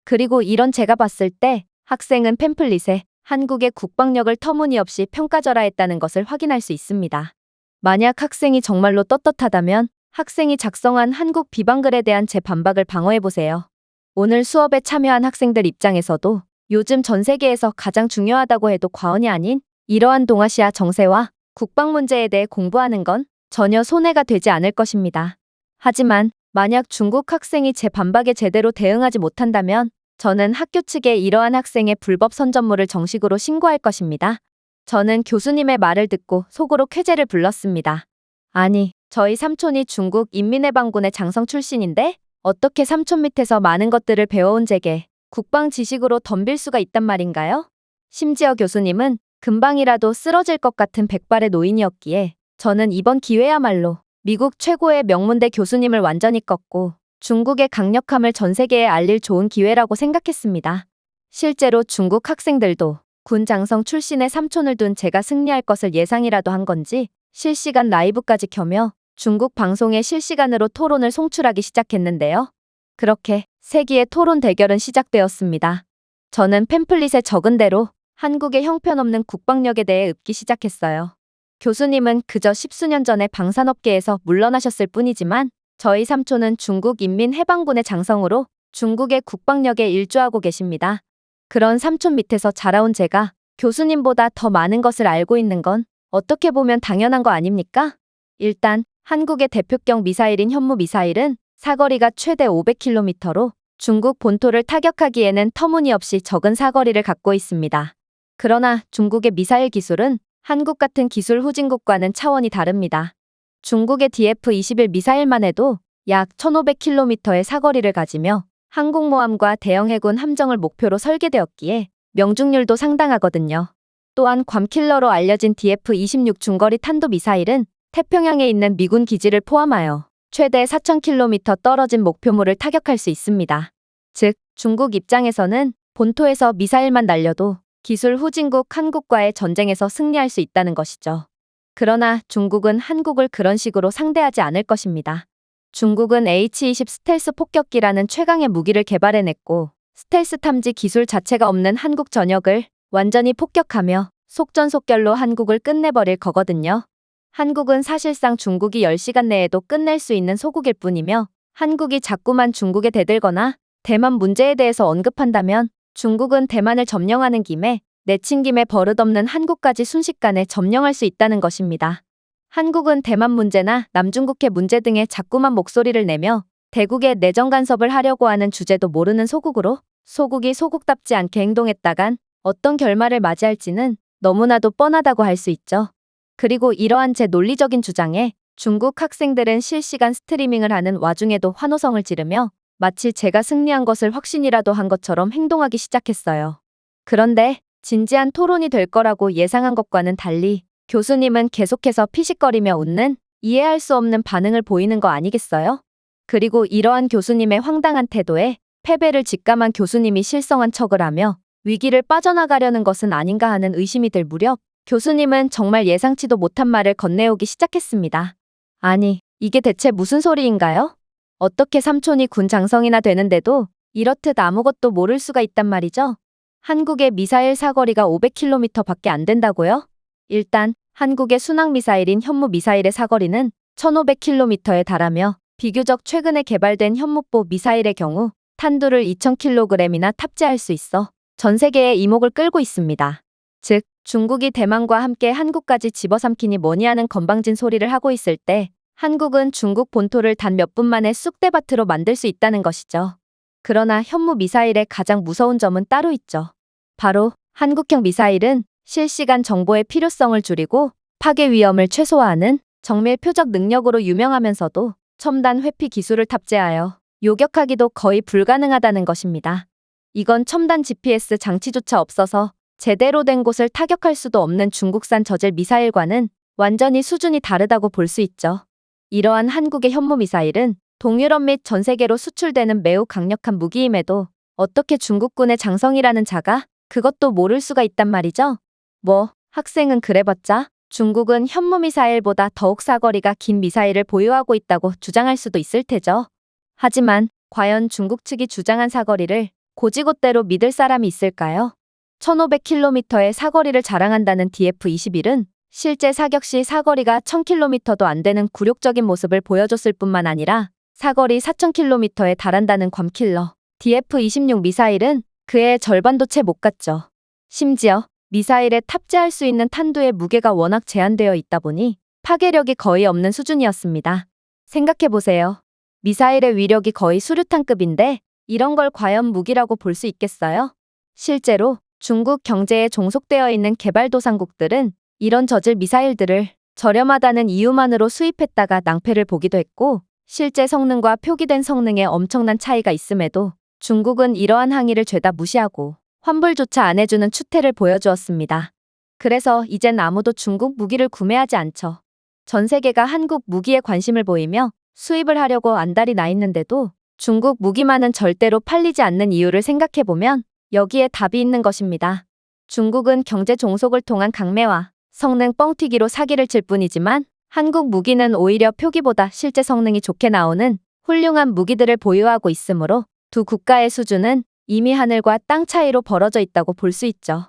그리고 이런 제가 봤을 때 학생은 팸플릿에 한국의 국방력을 터무니없이 평가절하했다는 것을 확인할 수 있습니다. 만약 학생이 정말로 떳떳하다면 학생이 작성한 한국 비방글에 대한 제 반박을 방어해보세요. 오늘 수업에 참여한 학생들 입장에서도 요즘 전 세계에서 가장 중요하다고 해도 과언이 아닌 이러한 동아시아 정세와 국방 문제에 대해 공부하는 건 전혀 손해가 되지 않을 것입니다. 하지만 만약 중국 학생이 제 반박에 제대로 대응하지 못한다면 저는 학교 측에 이러한 학생의 불법 선전물을 정식으로 신고할 것입니다. 저는 교수님의 말을 듣고 속으로 쾌재를 불렀습니다. 아니, 저희 삼촌이 중국 인민해방군의 장성 출신인데 어떻게 삼촌 밑에서 많은 것들을 배워온 제게 국방 지식으로 덤빌 수가 있단 말인가요? 심지어 교수님은 금방이라도 쓰러질 것 같은 백발의 노인이었기에 저는 이번 기회야말로 미국 최고의 명문대 교수님을 완전히 꺾고 중국의 강력함을 전 세계에 알릴 좋은 기회라고 생각했습니다. 실제로 중국 학생들도 군 장성 출신의 삼촌을 둔 제가 승리할 것을 예상이라도 한 건지 실시간 라이브까지 켜며 중국 방송에 실시간으로 토론을 송출하기 시작했는데요. 그렇게 세기의 토론 대결은 시작되었습니다. 저는 팸플릿에 적은 대로 한국의 형편없는 국방력에 대해 읊기 시작했어요. 교수님은 그저 십수년 전에 방산업계에서 물러나셨을 뿐이지만 저희 삼촌은 중국 인민해방군의 장성으로 중국의 국방력에 일조하고 계십니다. 그런 삼촌 밑에서 자라온 제가 교수님보다 더 많은 것을 알고 있는 건 어떻게 보면 당연한 거 아닙니까? 일단 한국의 대표격 미사일인 현무 미사일은 사거리가 최대 500km로 중국 본토를 타격하기에는 터무니없이 적은 사거리를 갖고 있습니다. 그러나 중국의 미사일 기술은 한국 같은 기술 후진국과는 차원이 다릅니다. 중국의 DF-21 미사일만 해도 약 1500km의 사거리를 가지며 항공모함과 대형 해군 함정을 목표로 설계되었기에 명중률도 상당하거든요. 또한 괌킬러로 알려진 DF-26 중거리 탄도미사일은 태평양에 있는 미군 기지를 포함하여 최대 4000km 떨어진 목표물을 타격할 수 있습니다. 즉, 중국 입장에서는 본토에서 미사일만 날려도 기술 후진국 한국과의 전쟁에서 승리할 수 있다는 것이죠. 그러나 중국은 한국을 그런 식으로 상대하지 않을 것입니다. 중국은 H-20 스텔스 폭격기라는 최강의 무기를 개발해냈고 스텔스 탐지 기술 자체가 없는 한국 전역을 완전히 폭격하며 속전속결로 한국을 끝내버릴 거거든요. 한국은 사실상 중국이 10시간 내에도 끝낼 수 있는 소국일 뿐이며 한국이 자꾸만 중국에 대들거나 대만 문제에 대해서 언급한다면 중국은 대만을 점령하는 김에 내친 김에 버릇없는 한국까지 순식간에 점령할 수 있다는 것입니다. 한국은 대만 문제나 남중국해 문제 등에 자꾸만 목소리를 내며 대국의 내정 간섭을 하려고 하는 주제도 모르는 소국으로 소국이 소국답지 않게 행동했다간 어떤 결말을 맞이할지는 너무나도 뻔하다고 할 수 있죠. 그리고 이러한 제 논리적인 주장에 중국 학생들은 실시간 스트리밍을 하는 와중에도 환호성을 지르며 마치 제가 승리한 것을 확신이라도 한 것처럼 행동하기 시작했어요. 그런데 진지한 토론이 될 거라고 예상한 것과는 달리 교수님은 계속해서 피식거리며 웃는 이해할 수 없는 반응을 보이는 거 아니겠어요? 그리고 이러한 교수님의 황당한 태도에 패배를 직감한 교수님이 실성한 척을 하며 위기를 빠져나가려는 것은 아닌가 하는 의심이 들 무렵 교수님은 정말 예상치도 못한 말을 건네오기 시작했습니다. 아니, 이게 대체 무슨 소리인가요? 어떻게 삼촌이 군 장성이나 되는데도 이렇듯 아무것도 모를 수가 있단 말이죠? 한국의 미사일 사거리가 500km밖에 안 된다고요? 일단 한국의 순항미사일인 현무 미사일의 사거리는 1500km에 달하며 비교적 최근에 개발된 현무포 미사일의 경우 탄두를 2000kg이나 탑재할 수 있어 전 세계의 이목을 끌고 있습니다. 즉, 중국이 대만과 함께 한국까지 집어삼키니 뭐니 하는 건방진 소리를 하고 있을 때 한국은 중국 본토를 단 몇 분 만에 쑥대밭으로 만들 수 있다는 것이죠. 그러나 현무 미사일의 가장 무서운 점은 따로 있죠. 바로 한국형 미사일은 실시간 정보의 필요성을 줄이고 파괴 위험을 최소화하는 정밀 표적 능력으로 유명하면서도 첨단 회피 기술을 탑재하여 요격하기도 거의 불가능하다는 것입니다. 이건 첨단 GPS 장치조차 없어서 제대로 된 곳을 타격할 수도 없는 중국산 저질 미사일과는 완전히 수준이 다르다고 볼 수 있죠. 이러한 한국의 현무 미사일은 동유럽 및 전 세계로 수출되는 매우 강력한 무기임에도 어떻게 중국군의 장성이라는 자가 그것도 모를 수가 있단 말이죠. 학생은 그래봤자 중국은 현무 미사일보다 더욱 사거리가 긴 미사일을 보유하고 있다고 주장할 수도 있을 테죠. 하지만 과연 중국 측이 주장한 사거리를 고지곳대로 믿을 사람이 있을까요? 1500km의 사거리를 자랑한다는 DF-21은 실제 사격 시 사거리가 1000km도 안 되는 굴욕적인 모습을 보여줬을 뿐만 아니라 사거리 4000km에 달한다는 괌킬러 DF-26 미사일은 그의 절반도 채 못 갔죠. 심지어 미사일에 탑재할 수 있는 탄두의 무게가 워낙 제한되어 있다 보니 파괴력이 거의 없는 수준이었습니다. 생각해보세요. 미사일의 위력이 거의 수류탄급인데 이런 걸 과연 무기라고 볼 수 있겠어요? 실제로 중국 경제에 종속되어 있는 개발도상국들은 이런 저질 미사일들을 저렴하다는 이유만으로 수입했다가 낭패를 보기도 했고, 실제 성능과 표기된 성능에 엄청난 차이가 있음에도 중국은 이러한 항의를 죄다 무시하고 환불조차 안 해주는 추태를 보여주었습니다. 그래서 이젠 아무도 중국 무기를 구매하지 않죠. 전 세계가 한국 무기에 관심을 보이며 수입을 하려고 안달이 나 있는데도 중국 무기만은 절대로 팔리지 않는 이유를 생각해보면 여기에 답이 있는 것입니다. 중국은 경제 종속을 통한 강매와 성능 뻥튀기로 사기를 칠 뿐이지만 한국 무기는 오히려 표기보다 실제 성능이 좋게 나오는 훌륭한 무기들을 보유하고 있으므로 두 국가의 수준은 이미 하늘과 땅 차이로 벌어져 있다고 볼 수 있죠.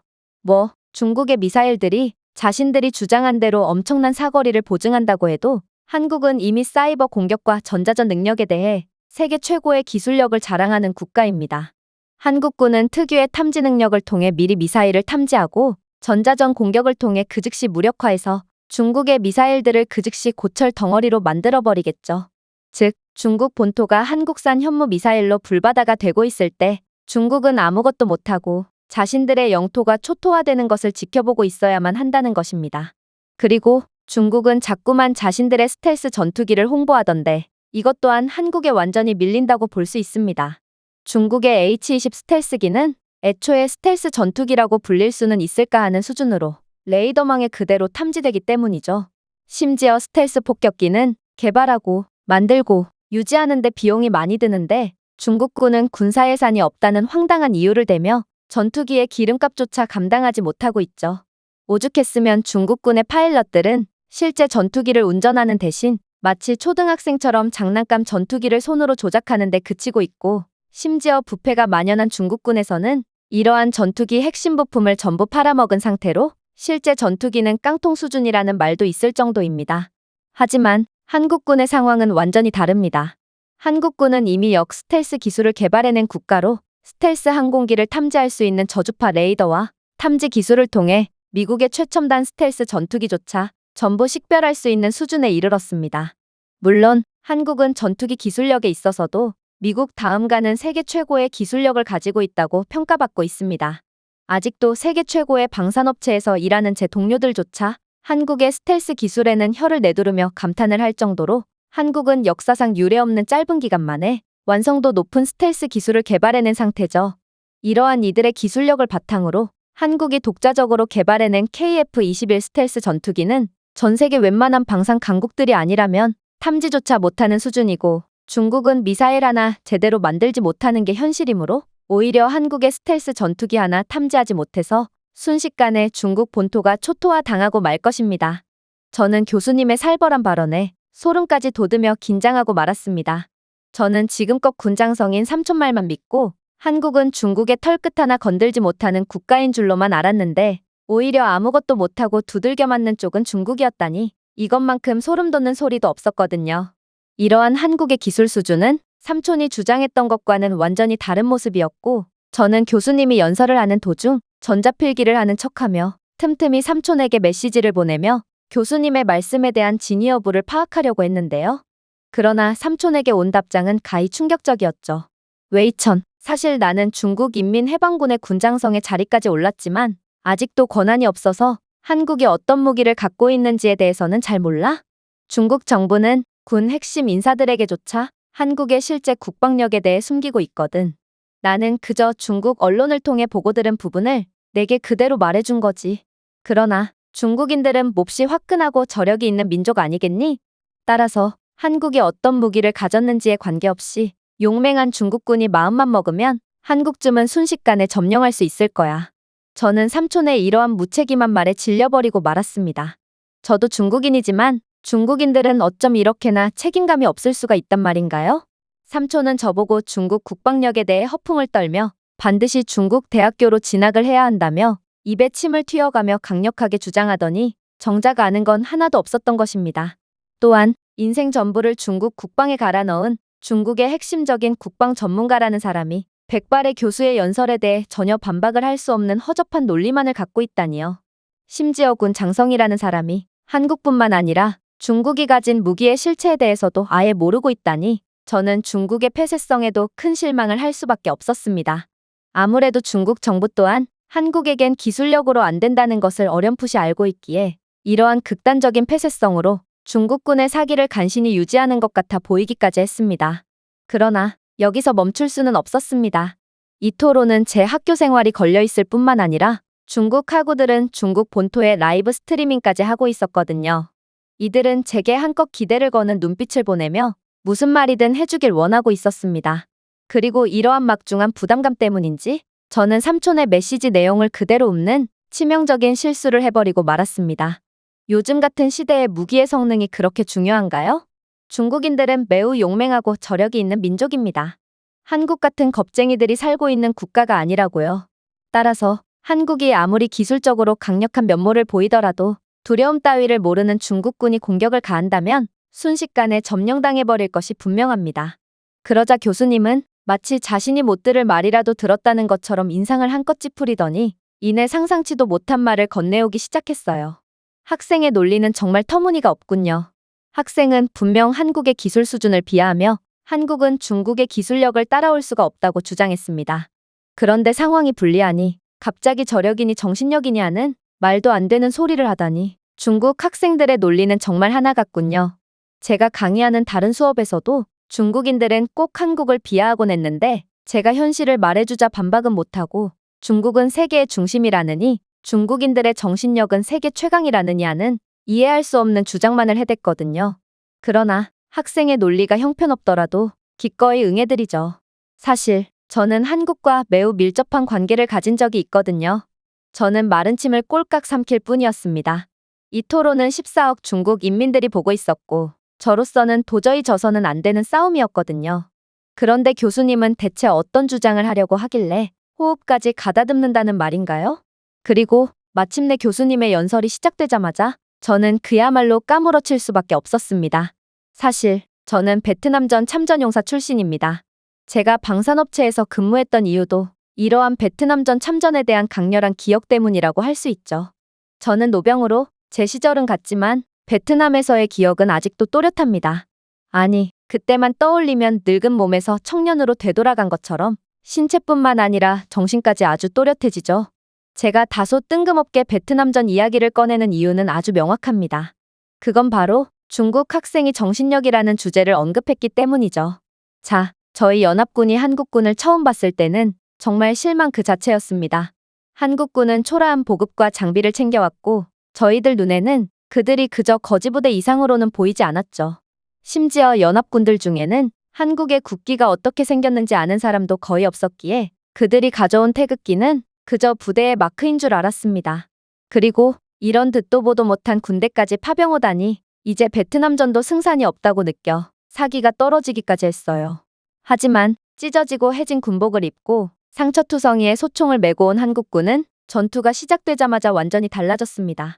중국의 미사일들이 자신들이 주장한 대로 엄청난 사거리를 보증한다고 해도 한국은 이미 사이버 공격과 전자전 능력에 대해 세계 최고의 기술력을 자랑하는 국가입니다. 한국군은 특유의 탐지 능력을 통해 미리 미사일을 탐지하고 전자전 공격을 통해 그 즉시 무력화해서 중국의 미사일들을 그 즉시 고철 덩어리로 만들어버리겠죠. 즉, 중국 본토가 한국산 현무 미사일로 불바다가 되고 있을 때 중국은 아무것도 못하고 자신들의 영토가 초토화되는 것을 지켜보고 있어야만 한다는 것입니다. 그리고 중국은 자꾸만 자신들의 스텔스 전투기를 홍보하던데 이것 또한 한국에 완전히 밀린다고 볼 수 있습니다. 중국의 H-20 스텔스기는 애초에 스텔스 전투기라고 불릴 수는 있을까 하는 수준으로 레이더망에 그대로 탐지되기 때문이죠. 심지어 스텔스 폭격기는 개발하고 만들고 유지하는 데 비용이 많이 드는데 중국군은 군사 예산이 없다는 황당한 이유를 대며 전투기의 기름값조차 감당하지 못하고 있죠. 오죽했으면 중국군의 파일럿들은 실제 전투기를 운전하는 대신 마치 초등학생처럼 장난감 전투기를 손으로 조작하는 데 그치고 있고, 심지어 부패가 만연한 중국군에서는 이러한 전투기 핵심 부품을 전부 팔아먹은 상태로 실제 전투기는 깡통 수준이라는 말도 있을 정도입니다. 하지만 한국군의 상황은 완전히 다릅니다. 한국군은 이미 역스텔스 기술을 개발해낸 국가로 스텔스 항공기를 탐지할 수 있는 저주파 레이더와 탐지 기술을 통해 미국의 최첨단 스텔스 전투기조차 전부 식별할 수 있는 수준에 이르렀습니다. 물론 한국은 전투기 기술력에 있어서도 미국 다음 가는 세계 최고의 기술력을 가지고 있다고 평가받고 있습니다. 아직도 세계 최고의 방산업체에서 일하는 제 동료들조차 한국의 스텔스 기술에는 혀를 내두르며 감탄을 할 정도로 한국은 역사상 유례없는 짧은 기간 만에 완성도 높은 스텔스 기술을 개발해낸 상태죠. 이러한 이들의 기술력을 바탕으로 한국이 독자적으로 개발해낸 KF-21 스텔스 전투기는 전 세계 웬만한 방산 강국들이 아니라면 탐지조차 못하는 수준이고, 중국은 미사일 하나 제대로 만들지 못하는 게 현실이므로 오히려 한국의 스텔스 전투기 하나 탐지하지 못해서 순식간에 중국 본토가 초토화 당하고 말 것입니다. 저는 교수님의 살벌한 발언에 소름까지 돋으며 긴장하고 말았습니다. 저는 지금껏 군장성인 삼촌말만 믿고 한국은 중국의 털끝 하나 건들지 못하는 국가인 줄로만 알았는데 오히려 아무것도 못하고 두들겨 맞는 쪽은 중국이었다니 이것만큼 소름 돋는 소리도 없었거든요. 이러한 한국의 기술 수준은 삼촌이 주장했던 것과는 완전히 다른 모습이었고, 저는 교수님이 연설을 하는 도중 전자필기를 하는 척하며 틈틈이 삼촌에게 메시지를 보내며 교수님의 말씀에 대한 진위 여부를 파악하려고 했는데요. 그러나 삼촌에게 온 답장은 가히 충격적이었죠. 웨이천, 사실 나는 중국 인민해방군의 군장성에 자리까지 올랐지만 아직도 권한이 없어서 한국이 어떤 무기를 갖고 있는지에 대해서는 잘 몰라? 중국 정부는 군 핵심 인사들에게조차 한국의 실제 국방력에 대해 숨기고 있거든. 나는 그저 중국 언론을 통해 보고 들은 부분을 내게 그대로 말해준 거지. 그러나 중국인들은 몹시 화끈하고 저력이 있는 민족 아니겠니? 따라서 한국이 어떤 무기를 가졌는지에 관계없이 용맹한 중국군이 마음만 먹으면 한국쯤은 순식간에 점령할 수 있을 거야. 저는 삼촌의 이러한 무책임한 말에 질려버리고 말았습니다. 저도 중국인이지만 중국인들은 어쩜 이렇게나 책임감이 없을 수가 있단 말인가요? 삼촌은 저보고 중국 국방력에 대해 허풍을 떨며 반드시 중국 대학교로 진학을 해야 한다며 입에 침을 튀어가며 강력하게 주장하더니 정작 아는 건 하나도 없었던 것입니다. 또한 인생 전부를 중국 국방에 갈아 넣은 중국의 핵심적인 국방 전문가라는 사람이 백발의 교수의 연설에 대해 전혀 반박을 할 수 없는 허접한 논리만을 갖고 있다니요. 심지어 군 장성이라는 사람이 한국뿐만 아니라 중국이 가진 무기의 실체에 대해서도 아예 모르고 있다니 저는 중국의 폐쇄성에도 큰 실망을 할 수밖에 없었습니다. 아무래도 중국 정부 또한 한국에겐 기술력으로 안 된다는 것을 어렴풋이 알고 있기에 이러한 극단적인 폐쇄성으로 중국군의 사기를 간신히 유지하는 것 같아 보이기까지 했습니다. 그러나 여기서 멈출 수는 없었습니다. 이 토론은 제 학교 생활이 걸려있을 뿐만 아니라 중국 학우들은 중국 본토에 라이브 스트리밍까지 하고 있었거든요. 이들은 제게 한껏 기대를 거는 눈빛을 보내며 무슨 말이든 해주길 원하고 있었습니다. 그리고 이러한 막중한 부담감 때문인지 저는 삼촌의 메시지 내용을 그대로 읊는 치명적인 실수를 해버리고 말았습니다. 요즘 같은 시대에 무기의 성능이 그렇게 중요한가요? 중국인들은 매우 용맹하고 저력이 있는 민족입니다. 한국 같은 겁쟁이들이 살고 있는 국가가 아니라고요. 따라서 한국이 아무리 기술적으로 강력한 면모를 보이더라도 두려움 따위를 모르는 중국군이 공격을 가한다면 순식간에 점령당해버릴 것이 분명합니다. 그러자 교수님은 마치 자신이 못 들을 말이라도 들었다는 것처럼 인상을 한껏 찌푸리더니 이내 상상치도 못한 말을 건네오기 시작했어요. 학생의 논리는 정말 터무니가 없군요. 학생은 분명 한국의 기술 수준을 비하하며 한국은 중국의 기술력을 따라올 수가 없다고 주장했습니다. 그런데 상황이 불리하니 갑자기 저력이니 정신력이니 하는 말도 안 되는 소리를 하다니 중국 학생들의 논리는 정말 하나 같군요. 제가 강의하는 다른 수업에서도 중국인들은 꼭 한국을 비하하곤 했는데 제가 현실을 말해주자 반박은 못하고 중국은 세계의 중심이라느니 중국인들의 정신력은 세계 최강이라느니 하는 이해할 수 없는 주장만을 해댔거든요. 그러나 학생의 논리가 형편없더라도 기꺼이 응해드리죠. 사실 저는 한국과 매우 밀접한 관계를 가진 적이 있거든요. 저는 마른 침을 꼴깍 삼킬 뿐이었습니다. 이 토론은 14억 중국 인민들이 보고 있었고 저로서는 도저히 져서는 안 되는 싸움이었거든요. 그런데 교수님은 대체 어떤 주장을 하려고 하길래 호흡까지 가다듬는다는 말인가요? 그리고 마침내 교수님의 연설이 시작되자마자 저는 그야말로 까무러칠 수밖에 없었습니다. 사실 저는 베트남전 참전용사 출신입니다. 제가 방산업체에서 근무했던 이유도 이러한 베트남전 참전에 대한 강렬한 기억 때문이라고 할 수 있죠. 저는 노병으로 제 시절은 같지만 베트남에서의 기억은 아직도 또렷합니다. 아니, 그때만 떠올리면 늙은 몸에서 청년으로 되돌아간 것처럼 신체뿐만 아니라 정신까지 아주 또렷해지죠. 제가 다소 뜬금없게 베트남전 이야기를 꺼내는 이유는 아주 명확합니다. 그건 바로 중국 학생이 정신력이라는 주제를 언급했기 때문이죠. 자, 저희 연합군이 한국군을 처음 봤을 때는 정말 실망 그 자체였습니다. 한국군은 초라한 보급과 장비를 챙겨왔고 저희들 눈에는 그들이 그저 거지부대 이상으로는 보이지 않았죠. 심지어 연합군들 중에는 한국의 국기가 어떻게 생겼는지 아는 사람도 거의 없었기에 그들이 가져온 태극기는 그저 부대의 마크인 줄 알았습니다. 그리고 이런 듣도 보도 못한 군대까지 파병오다니 이제 베트남전도 승산이 없다고 느껴 사기가 떨어지기까지 했어요. 하지만 찢어지고 해진 군복을 입고 상처투성이에 소총을 메고 온 한국군은 전투가 시작되자마자 완전히 달라졌습니다.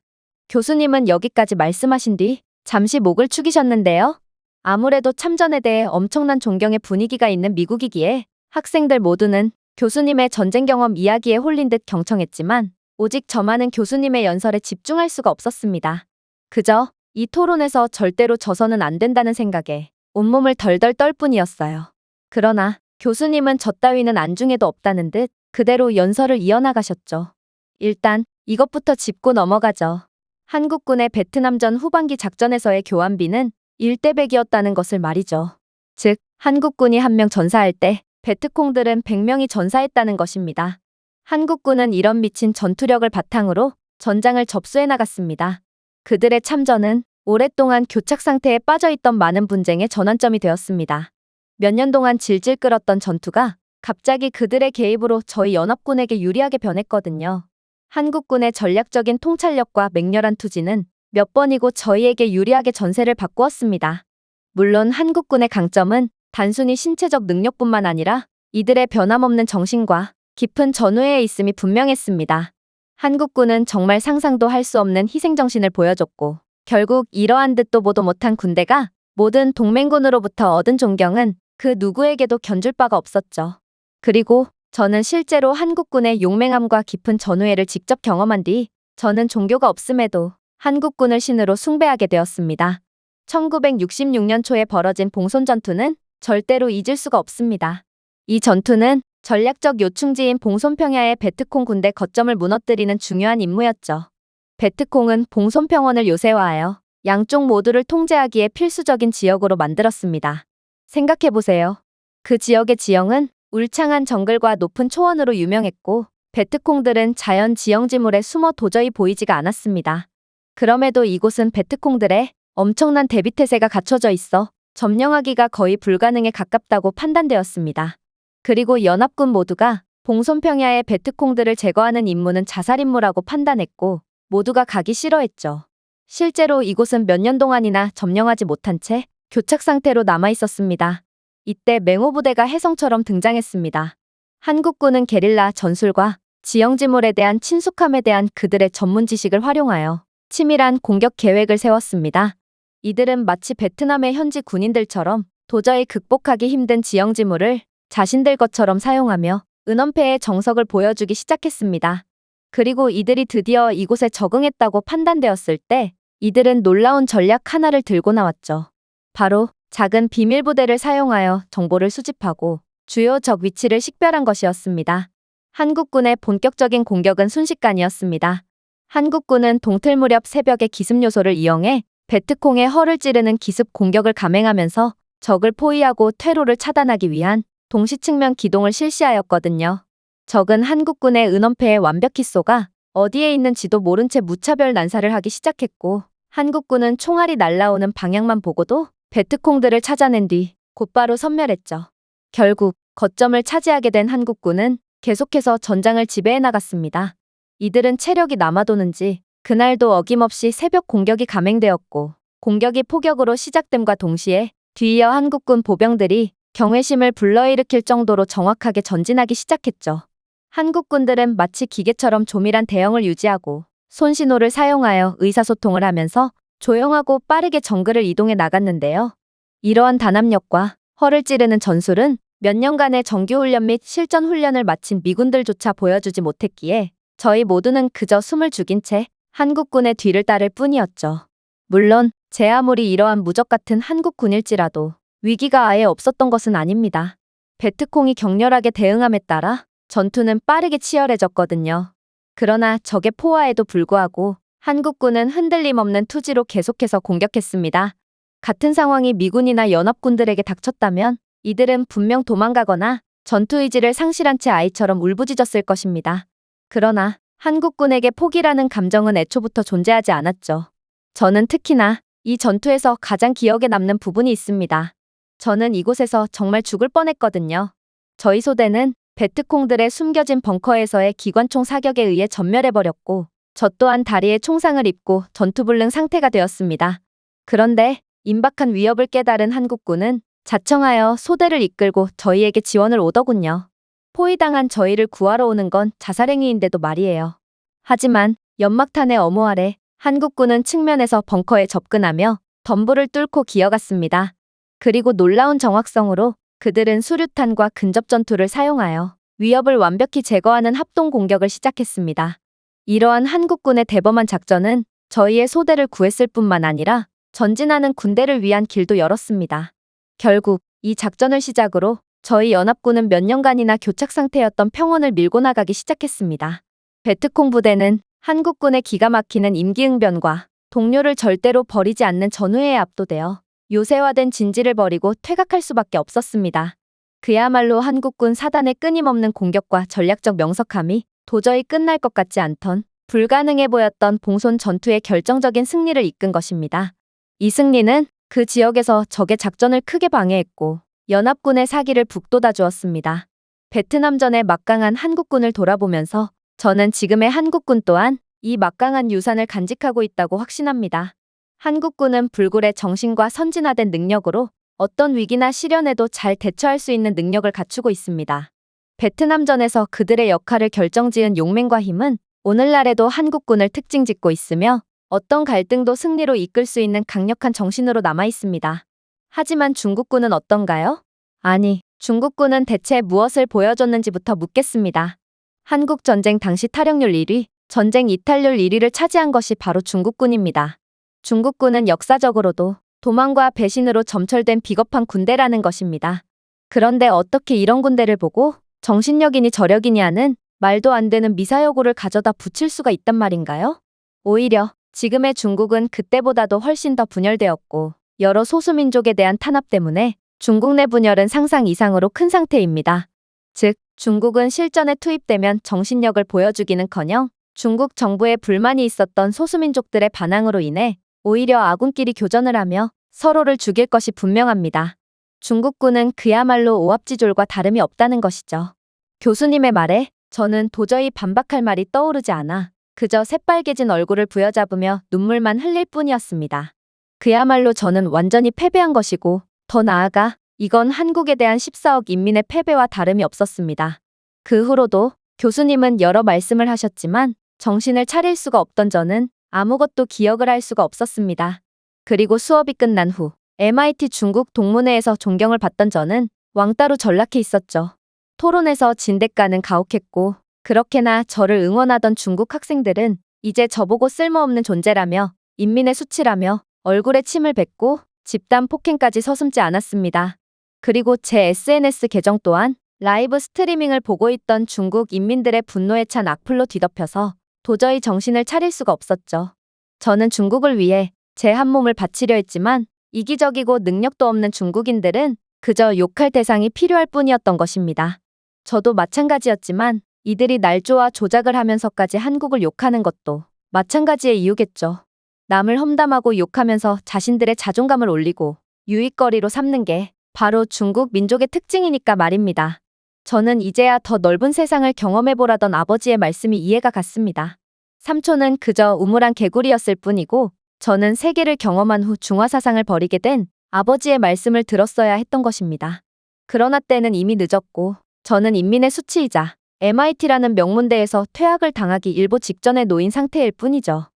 교수님은 여기까지 말씀하신 뒤 잠시 목을 축이셨는데요. 아무래도 참전에 대해 엄청난 존경의 분위기가 있는 미국이기에 학생들 모두는 교수님의 전쟁 경험 이야기에 홀린 듯 경청했지만 오직 저만은 교수님의 연설에 집중할 수가 없었습니다. 그저 이 토론에서 절대로 져서는 안 된다는 생각에 온몸을 덜덜 떨 뿐이었어요. 그러나 교수님은 저 따위는 안중에도 없다는 듯 그대로 연설을 이어나가셨죠. 일단 이것부터 짚고 넘어가죠. 한국군의 베트남전 후반기 작전에서의 교환비는 1대 100이었다는 것을 말이죠. 즉, 한국군이 1명 전사할 때 베트콩들은 100명이 전사했다는 것입니다. 한국군은 이런 미친 전투력을 바탕으로 전장을 접수해 나갔습니다. 그들의 참전은 오랫동안 교착 상태에 빠져있던 많은 분쟁의 전환점이 되었습니다. 몇 년 동안 질질 끌었던 전투가 갑자기 그들의 개입으로 저희 연합군에게 유리하게 변했거든요. 한국군의 전략적인 통찰력과 맹렬한 투지는 몇 번이고 저희에게 유리하게 전세를 바꾸었습니다. 물론 한국군의 강점은 단순히 신체적 능력뿐만 아니라 이들의 변함없는 정신과 깊은 전우회에 있음이 분명했습니다. 한국군은 정말 상상도 할 수 없는 희생정신을 보여줬고 결국 이러한 듯도 보도 못한 군대가 모든 동맹군으로부터 얻은 존경은 그 누구에게도 견줄 바가 없었죠. 그리고 저는 실제로 한국군의 용맹함과 깊은 전우애를 직접 경험한 뒤 저는 종교가 없음에도 한국군을 신으로 숭배하게 되었습니다. 1966년 초에 벌어진 봉손 전투는 절대로 잊을 수가 없습니다. 이 전투는 전략적 요충지인 봉손평야의 베트콩 군대 거점을 무너뜨리는 중요한 임무였죠. 베트콩은 봉손평원을 요새화하여 양쪽 모두를 통제하기에 필수적인 지역으로 만들었습니다. 생각해보세요. 그 지역의 지형은 울창한 정글과 높은 초원으로 유명했고 베트콩들은 자연 지형지물에 숨어 도저히 보이지가 않았습니다. 그럼에도 이곳은 베트콩들의 엄청난 대비태세가 갖춰져 있어 점령하기가 거의 불가능에 가깝다고 판단되었습니다. 그리고 연합군 모두가 봉손평야의 베트콩들을 제거하는 임무는 자살 임무라고 판단했고 모두가 가기 싫어했죠. 실제로 이곳은 몇 년 동안이나 점령하지 못한 채 교착 상태로 남아 있었습니다. 이때 맹호 부대가 혜성처럼 등장했습니다. 한국군은 게릴라 전술과 지형지물에 대한 친숙함에 대한 그들의 전문 지식을 활용하여 치밀한 공격 계획을 세웠습니다. 이들은 마치 베트남의 현지 군인들처럼 도저히 극복하기 힘든 지형지물을 자신들 것처럼 사용하며 은원패의 정석을 보여주기 시작했습니다. 그리고 이들이 드디어 이곳에 적응했다고 판단되었을 때 이들은 놀라운 전략 하나를 들고 나왔죠. 바로 작은 비밀부대를 사용하여 정보를 수집하고 주요 적 위치를 식별한 것이었습니다. 한국군의 본격적인 공격은 순식간이었습니다. 한국군은 동틀 무렵 새벽의 기습 요소를 이용해 베트콩의 허를 찌르는 기습 공격을 감행하면서 적을 포위하고 퇴로를 차단하기 위한 동시 측면 기동을 실시하였거든요. 적은 한국군의 은원패에 완벽히 쏘가 어디에 있는지도 모른 채 무차별 난사를 하기 시작했고 한국군은 총알이 날아오는 방향만 보고도 베트콩들을 찾아낸 뒤 곧바로 섬멸했죠. 결국 거점을 차지하게 된 한국군은 계속해서 전장을 지배해 나갔습니다. 이들은 체력이 남아도는지 그날도 어김없이 새벽 공격이 감행되었고 공격이 포격으로 시작됨과 동시에 뒤이어 한국군 보병들이 경외심을 불러일으킬 정도로 정확하게 전진하기 시작했죠. 한국군들은 마치 기계처럼 조밀한 대형을 유지하고 손신호를 사용하여 의사소통을 하면서 조용하고 빠르게 정글을 이동해 나갔는데요. 이러한 단합력과 허를 찌르는 전술은 몇 년간의 정규훈련 및 실전훈련을 마친 미군들조차 보여주지 못했기에 저희 모두는 그저 숨을 죽인 채 한국군의 뒤를 따를 뿐이었죠. 물론 제 아무리 이러한 무적 같은 한국군일지라도 위기가 아예 없었던 것은 아닙니다. 베트콩이 격렬하게 대응함에 따라 전투는 빠르게 치열해졌거든요. 그러나 적의 포화에도 불구하고 한국군은 흔들림 없는 투지로 계속해서 공격했습니다. 같은 상황이 미군이나 연합군들에게 닥쳤다면 이들은 분명 도망가거나 전투 의지를 상실한 채 아이처럼 울부짖었을 것입니다. 그러나 한국군에게 포기라는 감정은 애초부터 존재하지 않았죠. 저는 특히나 이 전투에서 가장 기억에 남는 부분이 있습니다. 저는 이곳에서 정말 죽을 뻔했거든요. 저희 소대는 베트콩들의 숨겨진 벙커에서의 기관총 사격에 의해 전멸해버렸고 저 또한 다리에 총상을 입고 전투불능 상태가 되었습니다. 그런데 임박한 위협을 깨달은 한국군은 자청하여 소대를 이끌고 저희에게 지원을 오더군요. 포위당한 저희를 구하러 오는 건 자살행위인데도 말이에요. 하지만 연막탄의 엄호 아래 한국군은 측면에서 벙커에 접근하며 덤불을 뚫고 기어갔습니다. 그리고 놀라운 정확성으로 그들은 수류탄과 근접 전투를 사용하여 위협을 완벽히 제거하는 합동 공격을 시작했습니다. 이러한 한국군의 대범한 작전은 저희의 소대를 구했을 뿐만 아니라 전진하는 군대를 위한 길도 열었습니다. 결국 이 작전을 시작으로 저희 연합군은 몇 년간이나 교착 상태였던 평원을 밀고 나가기 시작했습니다. 베트콩 부대는 한국군의 기가 막히는 임기응변과 동료를 절대로 버리지 않는 전우애에 압도되어 요새화된 진지를 버리고 퇴각할 수밖에 없었습니다. 그야말로 한국군 사단의 끊임없는 공격과 전략적 명석함이 도저히 끝날 것 같지 않던 불가능해 보였던 봉손 전투의 결정적인 승리를 이끈 것입니다. 이 승리는 그 지역에서 적의 작전을 크게 방해했고 연합군의 사기를 북돋아 주었습니다. 베트남전의 막강한 한국군을 돌아보면서 저는 지금의 한국군 또한 이 막강한 유산을 간직하고 있다고 확신합니다. 한국군은 불굴의 정신과 선진화된 능력으로 어떤 위기나 시련에도 잘 대처할 수 있는 능력을 갖추고 있습니다. 베트남전에서 그들의 역할을 결정지은 용맹과 힘은 오늘날에도 한국군을 특징짓고 있으며 어떤 갈등도 승리로 이끌 수 있는 강력한 정신으로 남아 있습니다. 하지만 중국군은 어떤가요? 아니, 중국군은 대체 무엇을 보여줬는지부터 묻겠습니다. 한국 전쟁 당시 탈영률 1위, 전쟁 이탈률 1위를 차지한 것이 바로 중국군입니다. 중국군은 역사적으로도 도망과 배신으로 점철된 비겁한 군대라는 것입니다. 그런데 어떻게 이런 군대를 보고 정신력이니 저력이니 하는 말도 안 되는 미사여구를 가져다 붙일 수가 있단 말인가요? 오히려 지금의 중국은 그때보다도 훨씬 더 분열되었고 여러 소수민족에 대한 탄압 때문에 중국 내 분열은 상상 이상으로 큰 상태입니다. 즉, 중국은 실전에 투입되면 정신력을 보여주기는커녕 중국 정부에 불만이 있었던 소수민족들의 반항으로 인해 오히려 아군끼리 교전을 하며 서로를 죽일 것이 분명합니다. 중국군은 그야말로 오합지졸과 다름이 없다는 것이죠. 교수님의 말에 저는 도저히 반박할 말이 떠오르지 않아 그저 새빨개진 얼굴을 부여잡으며 눈물만 흘릴 뿐이었습니다. 그야말로 저는 완전히 패배한 것이고 더 나아가 이건 한국에 대한 14억 인민의 패배와 다름이 없었습니다. 그 후로도 교수님은 여러 말씀을 하셨지만 정신을 차릴 수가 없던 저는 아무것도 기억을 할 수가 없었습니다. 그리고 수업이 끝난 후 MIT 중국 동문회에서 존경을 받던 저는 왕따로 전락해 있었죠. 토론에서 진대가는 가혹했고 그렇게나 저를 응원하던 중국 학생들은 이제 저보고 쓸모없는 존재라며 인민의 수치라며 얼굴에 침을 뱉고 집단 폭행까지 서슴지 않았습니다. 그리고 제 SNS 계정 또한 라이브 스트리밍을 보고 있던 중국 인민들의 분노에 찬 악플로 뒤덮여서 도저히 정신을 차릴 수가 없었죠. 저는 중국을 위해 제 한 몸을 바치려 했지만 이기적이고 능력도 없는 중국인들은 그저 욕할 대상이 필요할 뿐이었던 것입니다. 저도 마찬가지였지만 이들이 날조와 조작을 하면서까지 한국을 욕하는 것도 마찬가지의 이유겠죠. 남을 험담하고 욕하면서 자신들의 자존감을 올리고 유익거리로 삼는 게 바로 중국 민족의 특징이니까 말입니다. 저는 이제야 더 넓은 세상을 경험해보라던 아버지의 말씀이 이해가 갔습니다. 삼촌은 그저 우물한 개구리였을 뿐이고 저는 세계를 경험한 후 중화사상을 버리게 된 아버지의 말씀을 들었어야 했던 것입니다. 그러나 때는 이미 늦었고 저는 인민의 수치이자 MIT라는 명문대에서 퇴학을 당하기 일보 직전에 놓인 상태일 뿐이죠.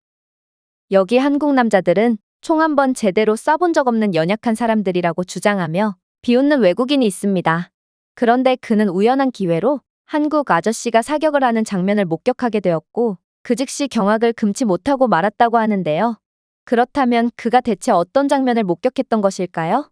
여기 한국 남자들은 총 한 번 제대로 쏴본 적 없는 연약한 사람들이라고 주장하며 비웃는 외국인이 있습니다. 그런데 그는 우연한 기회로 한국 아저씨가 사격을 하는 장면을 목격하게 되었고 그 즉시 경악을 금치 못하고 말았다고 하는데요. 그렇다면 그가 대체 어떤 장면을 목격했던 것일까요?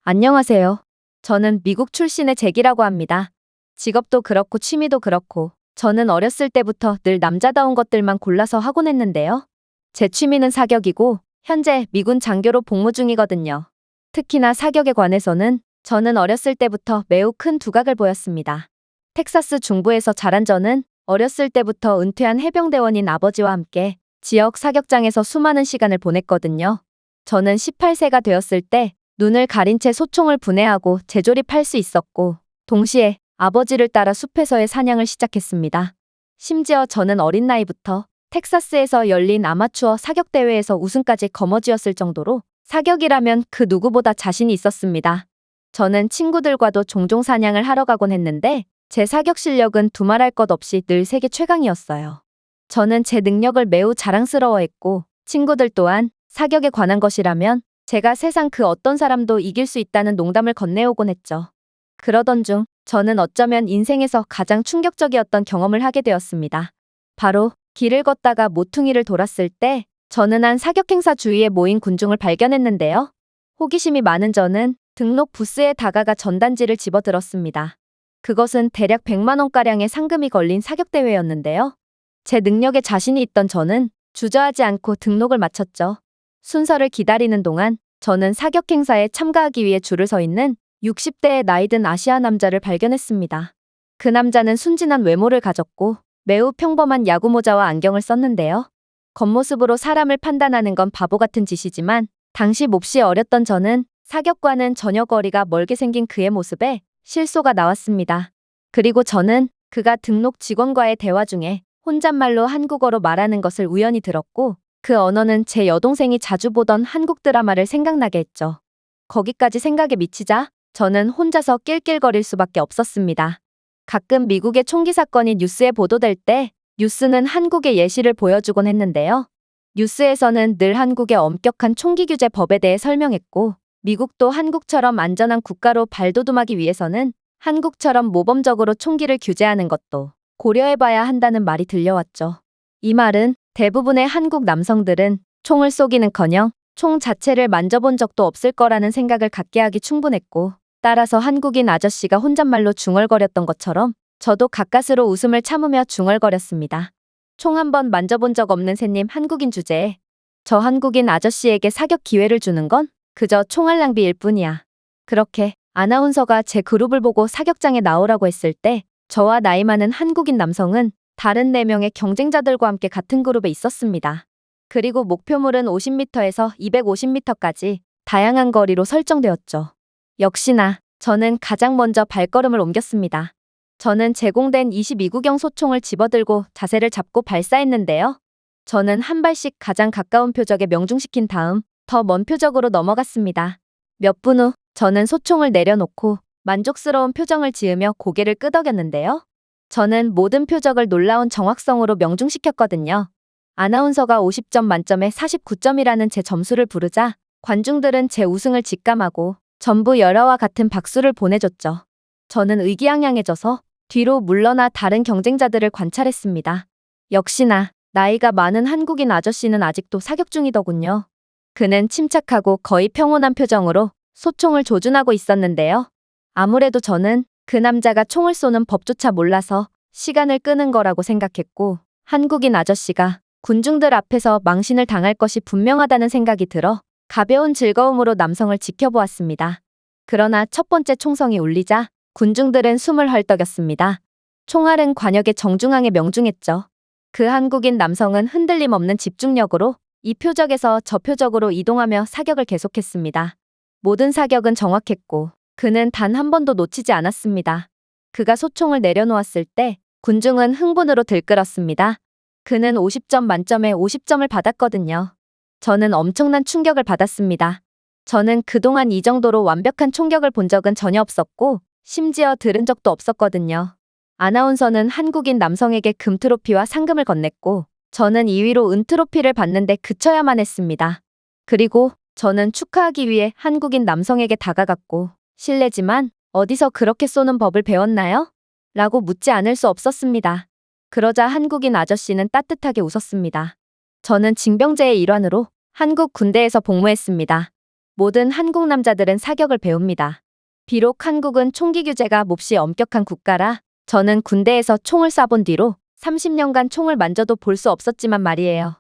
안녕하세요. 저는 미국 출신의 잭이라고 합니다. 직업도 그렇고 취미도 그렇고 저는 어렸을 때부터 늘 남자다운 것들만 골라서 하곤 했는데요. 제 취미는 사격이고 현재 미군 장교로 복무 중이거든요. 특히나 사격에 관해서는 저는 어렸을 때부터 매우 큰 두각을 보였습니다. 텍사스 중부에서 자란 저는 어렸을 때부터 은퇴한 해병대원인 아버지와 함께 지역 사격장에서 수많은 시간을 보냈거든요. 저는 18세가 되었을 때 눈을 가린 채 소총을 분해하고 재조립할 수 있었고 동시에 아버지를 따라 숲에서의 사냥을 시작했습니다. 심지어 저는 어린 나이부터 텍사스에서 열린 아마추어 사격대회에서 우승까지 거머쥐었을 정도로 사격이라면 그 누구보다 자신이 있었습니다. 저는 친구들과도 종종 사냥을 하러 가곤 했는데 제 사격 실력은 두말할 것 없이 늘 세계 최강이었어요. 저는 제 능력을 매우 자랑스러워했고 친구들 또한 사격에 관한 것이라면 제가 세상 그 어떤 사람도 이길 수 있다는 농담을 건네오곤 했죠. 그러던 중 저는 어쩌면 인생에서 가장 충격적이었던 경험을 하게 되었습니다. 바로 길을 걷다가 모퉁이를 돌았을 때 저는 한 사격 행사 주위에 모인 군중을 발견했는데요. 호기심이 많은 저는 등록 부스에 다가가 전단지를 집어들었습니다. 그것은 대략 100만 원가량의 상금이 걸린 사격대회였는데요. 제 능력에 자신이 있던 저는 주저하지 않고 등록을 마쳤죠. 순서를 기다리는 동안 저는 사격 행사에 참가하기 위해 줄을 서 있는 60대의 나이든 아시아 남자를 발견했습니다. 그 남자는 순진한 외모를 가졌고 매우 평범한 야구 모자와 안경을 썼는데요. 겉모습으로 사람을 판단하는 건 바보 같은 짓이지만 당시 몹시 어렸던 저는 사격과는 전혀 거리가 멀게 생긴 그의 모습에 실소가 나왔습니다. 그리고 저는 그가 등록 직원과의 대화 중에 혼잣말로 한국어로 말하는 것을 우연히 들었고 그 언어는 제 여동생이 자주 보던 한국 드라마를 생각나게 했죠. 거기까지 생각에 미치자 저는 혼자서 낄낄거릴 수밖에 없었습니다. 가끔 미국의 총기 사건이 뉴스에 보도될 때 뉴스는 한국의 예시를 보여주곤 했는데요. 뉴스에서는 늘 한국의 엄격한 총기 규제 법에 대해 설명했고 미국도 한국처럼 안전한 국가로 발돋움하기 위해서는 한국처럼 모범적으로 총기를 규제하는 것도 고려해봐야 한다는 말이 들려왔죠. 이 말은 대부분의 한국 남성들은 총을 쏘기는커녕 총 자체를 만져본 적도 없을 거라는 생각을 갖게 하기 충분했고, 따라서 한국인 아저씨가 혼잣말로 중얼거렸던 것처럼 저도 가까스로 웃음을 참으며 중얼거렸습니다. 총 한 번 만져본 적 없는 새님 한국인 주제에 저 한국인 아저씨에게 사격 기회를 주는 건 그저 총알 낭비일 뿐이야. 그렇게 아나운서가 제 그룹을 보고 사격장에 나오라고 했을 때 저와 나이 많은 한국인 남성은 다른 4명의 경쟁자들과 함께 같은 그룹에 있었습니다. 그리고 목표물은 50m에서 250m까지 다양한 거리로 설정되었죠. 역시나 저는 가장 먼저 발걸음을 옮겼습니다. 저는 제공된 22구경 소총을 집어들고 자세를 잡고 발사했는데요. 저는 한 발씩 가장 가까운 표적에 명중시킨 다음 더 먼 표적으로 넘어갔습니다. 몇 분 후 저는 소총을 내려놓고 만족스러운 표정을 지으며 고개를 끄덕였는데요. 저는 모든 표적을 놀라운 정확성으로 명중시켰거든요. 아나운서가 50점 만점에 49점이라는 제 점수를 부르자 관중들은 제 우승을 직감하고 전부 열화와 같은 박수를 보내줬죠. 저는 의기양양해져서 뒤로 물러나 다른 경쟁자들을 관찰했습니다. 역시나 나이가 많은 한국인 아저씨는 아직도 사격 중이더군요. 그는 침착하고 거의 평온한 표정으로 소총을 조준하고 있었는데요. 아무래도 저는 그 남자가 총을 쏘는 법조차 몰라서 시간을 끄는 거라고 생각했고, 한국인 아저씨가 군중들 앞에서 망신을 당할 것이 분명하다는 생각이 들어 가벼운 즐거움으로 남성을 지켜보았습니다. 그러나 첫 번째 총성이 울리자 군중들은 숨을 헐떡였습니다. 총알은 관역의 정중앙에 명중했죠. 그 한국인 남성은 흔들림 없는 집중력으로 이 표적에서 저 표적으로 이동하며 사격을 계속했습니다. 모든 사격은 정확했고 그는 단 한 번도 놓치지 않았습니다. 그가 소총을 내려놓았을 때 군중은 흥분으로 들끓었습니다. 그는 50점 만점에 50점을 받았거든요. 저는 엄청난 충격을 받았습니다. 저는 그동안 이 정도로 완벽한 총격을 본 적은 전혀 없었고 심지어 들은 적도 없었거든요. 아나운서는 한국인 남성에게 금 트로피와 상금을 건넸고 저는 2위로 은 트로피를 받는데 그쳐야만 했습니다. 그리고 저는 축하하기 위해 한국인 남성에게 다가갔고 실례지만 어디서 그렇게 쏘는 법을 배웠나요? 라고 묻지 않을 수 없었습니다. 그러자 한국인 아저씨는 따뜻하게 웃었습니다. 저는 징병제의 일환으로 한국 군대에서 복무했습니다. 모든 한국 남자들은 사격을 배웁니다. 비록 한국은 총기 규제가 몹시 엄격한 국가라 저는 군대에서 총을 쏴본 뒤로 30년간 총을 만져도 볼 수 없었지만 말이에요.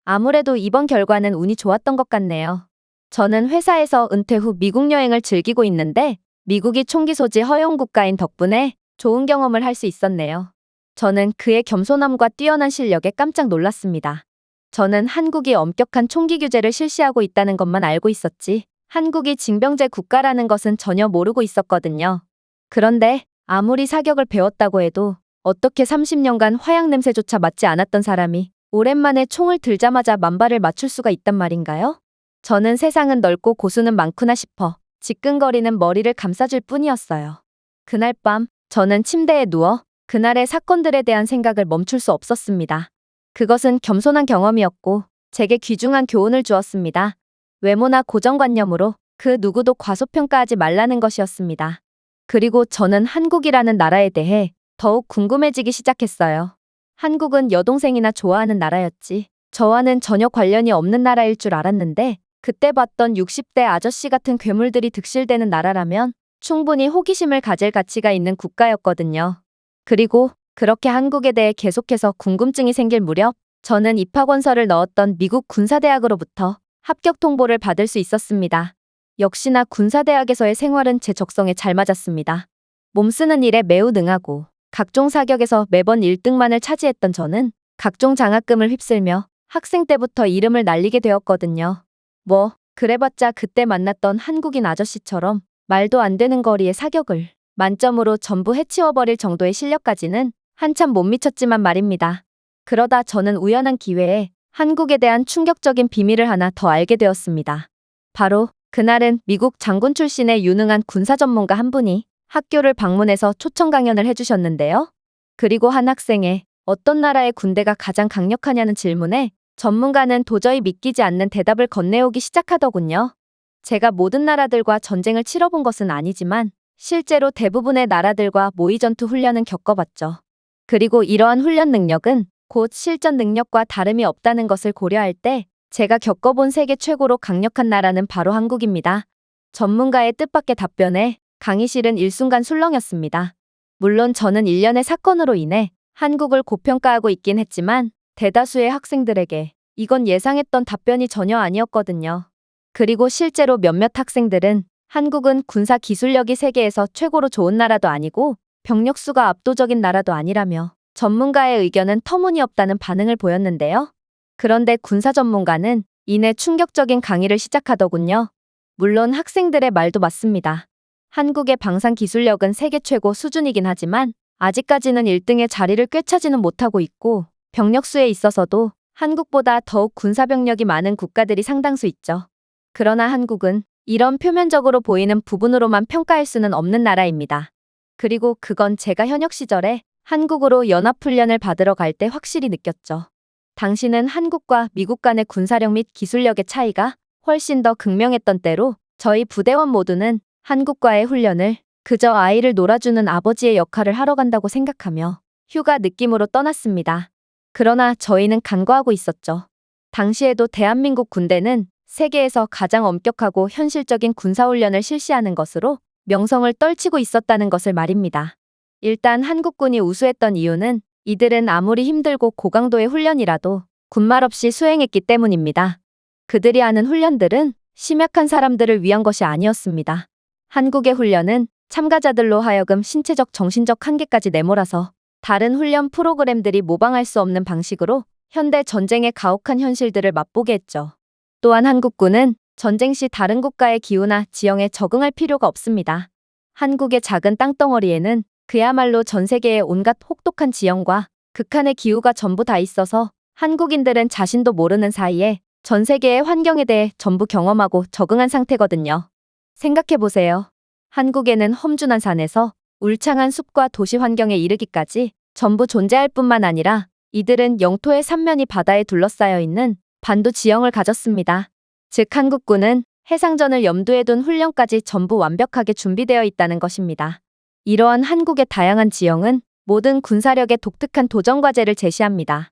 아무래도 이번 결과는 운이 좋았던 것 같네요. 저는 회사에서 은퇴 후 미국 여행을 즐기고 있는데 미국이 총기 소지 허용 국가인 덕분에 좋은 경험을 할 수 있었네요. 저는 그의 겸손함과 뛰어난 실력에 깜짝 놀랐습니다. 저는 한국이 엄격한 총기 규제를 실시하고 있다는 것만 알고 있었지 한국이 징병제 국가라는 것은 전혀 모르고 있었거든요. 그런데 아무리 사격을 배웠다고 해도 어떻게 30년간 화약 냄새조차 맡지 않았던 사람이 오랜만에 총을 들자마자 만발을 맞출 수가 있단 말인가요? 저는 세상은 넓고 고수는 많구나 싶어 지끈거리는 머리를 감싸줄 뿐이었어요. 그날 밤 저는 침대에 누워 그날의 사건들에 대한 생각을 멈출 수 없었습니다. 그것은 겸손한 경험이었고 제게 귀중한 교훈을 주었습니다. 외모나 고정관념으로 그 누구도 과소평가하지 말라는 것이었습니다. 그리고 저는 한국이라는 나라에 대해 더욱 궁금해지기 시작했어요. 한국은 여동생이나 좋아하는 나라였지 저와는 전혀 관련이 없는 나라일 줄 알았는데 그때 봤던 60대 아저씨 같은 괴물들이 득실되는 나라라면 충분히 호기심을 가질 가치가 있는 국가였거든요. 그리고 그렇게 한국에 대해 계속해서 궁금증이 생길 무렵 저는 입학원서를 넣었던 미국 군사대학으로부터 합격 통보를 받을 수 있었습니다. 역시나 군사대학에서의 생활은 제 적성에 잘 맞았습니다. 몸쓰는 일에 매우 능하고 각종 사격에서 매번 1등만을 차지했던 저는 각종 장학금을 휩쓸며 학생 때부터 이름을 날리게 되었거든요. 뭐 그래봤자 그때 만났던 한국인 아저씨처럼 말도 안 되는 거리의 사격을 만점으로 전부 해치워버릴 정도의 실력까지는 한참 못 미쳤지만 말입니다. 그러다 저는 우연한 기회에 한국에 대한 충격적인 비밀을 하나 더 알게 되었습니다. 바로 그날은 미국 장군 출신의 유능한 군사 전문가 한 분이 학교를 방문해서 초청 강연을 해주셨는데요. 그리고 한 학생의 어떤 나라의 군대가 가장 강력하냐는 질문에 전문가는 도저히 믿기지 않는 대답을 건네오기 시작하더군요. 제가 모든 나라들과 전쟁을 치러본 것은 아니지만 실제로 대부분의 나라들과 모의 전투 훈련은 겪어봤죠. 그리고 이러한 훈련 능력은 곧 실전 능력과 다름이 없다는 것을 고려할 때 제가 겪어본 세계 최고로 강력한 나라는 바로 한국입니다. 전문가의 뜻밖의 답변에 강의실은 일순간 술렁였습니다. 물론 저는 일련의 사건으로 인해 한국을 고평가하고 있긴 했지만 대다수의 학생들에게 이건 예상했던 답변이 전혀 아니었거든요. 그리고 실제로 몇몇 학생들은 한국은 군사 기술력이 세계에서 최고로 좋은 나라도 아니고 병력 수가 압도적인 나라도 아니라며 전문가의 의견은 터무니없다는 반응을 보였는데요. 그런데 군사 전문가는 이내 충격적인 강의를 시작하더군요. 물론 학생들의 말도 맞습니다. 한국의 방산 기술력은 세계 최고 수준이긴 하지만 아직까지는 1등의 자리를 꿰차지는 못하고 있고 병력 수에 있어서도 한국보다 더욱 군사 병력이 많은 국가들이 상당수 있죠. 그러나 한국은 이런 표면적으로 보이는 부분으로만 평가할 수는 없는 나라입니다. 그리고 그건 제가 현역 시절에 한국으로 연합훈련을 받으러 갈 때 확실히 느꼈죠. 당시는 한국과 미국 간의 군사력 및 기술력의 차이가 훨씬 더 극명했던 때로 저희 부대원 모두는 한국과의 훈련을 그저 아이를 놀아주는 아버지의 역할을 하러 간다고 생각하며 휴가 느낌으로 떠났습니다. 그러나 저희는 간과하고 있었죠. 당시에도 대한민국 군대는 세계에서 가장 엄격하고 현실적인 군사훈련을 실시하는 것으로 명성을 떨치고 있었다는 것을 말입니다. 일단 한국군이 우수했던 이유는 이들은 아무리 힘들고 고강도의 훈련이라도 군말 없이 수행했기 때문입니다. 그들이 하는 훈련들은 심약한 사람들을 위한 것이 아니었습니다. 한국의 훈련은 참가자들로 하여금 신체적 정신적 한계까지 내몰아서 다른 훈련 프로그램들이 모방할 수 없는 방식으로 현대 전쟁의 가혹한 현실들을 맛보게 했죠. 또한 한국군은 전쟁 시 다른 국가의 기후나 지형에 적응할 필요가 없습니다. 한국의 작은 땅덩어리에는 그야말로 전 세계의 온갖 혹독한 지형과 극한의 기후가 전부 다 있어서 한국인들은 자신도 모르는 사이에 전 세계의 환경에 대해 전부 경험하고 적응한 상태거든요. 생각해보세요. 한국에는 험준한 산에서 울창한 숲과 도시 환경에 이르기까지 전부 존재할 뿐만 아니라 이들은 영토의 삼면이 바다에 둘러싸여 있는 반도 지형을 가졌습니다. 즉 한국군은 해상전을 염두에 둔 훈련까지 전부 완벽하게 준비되어 있다는 것입니다. 이러한 한국의 다양한 지형은 모든 군사력의 독특한 도전 과제를 제시합니다.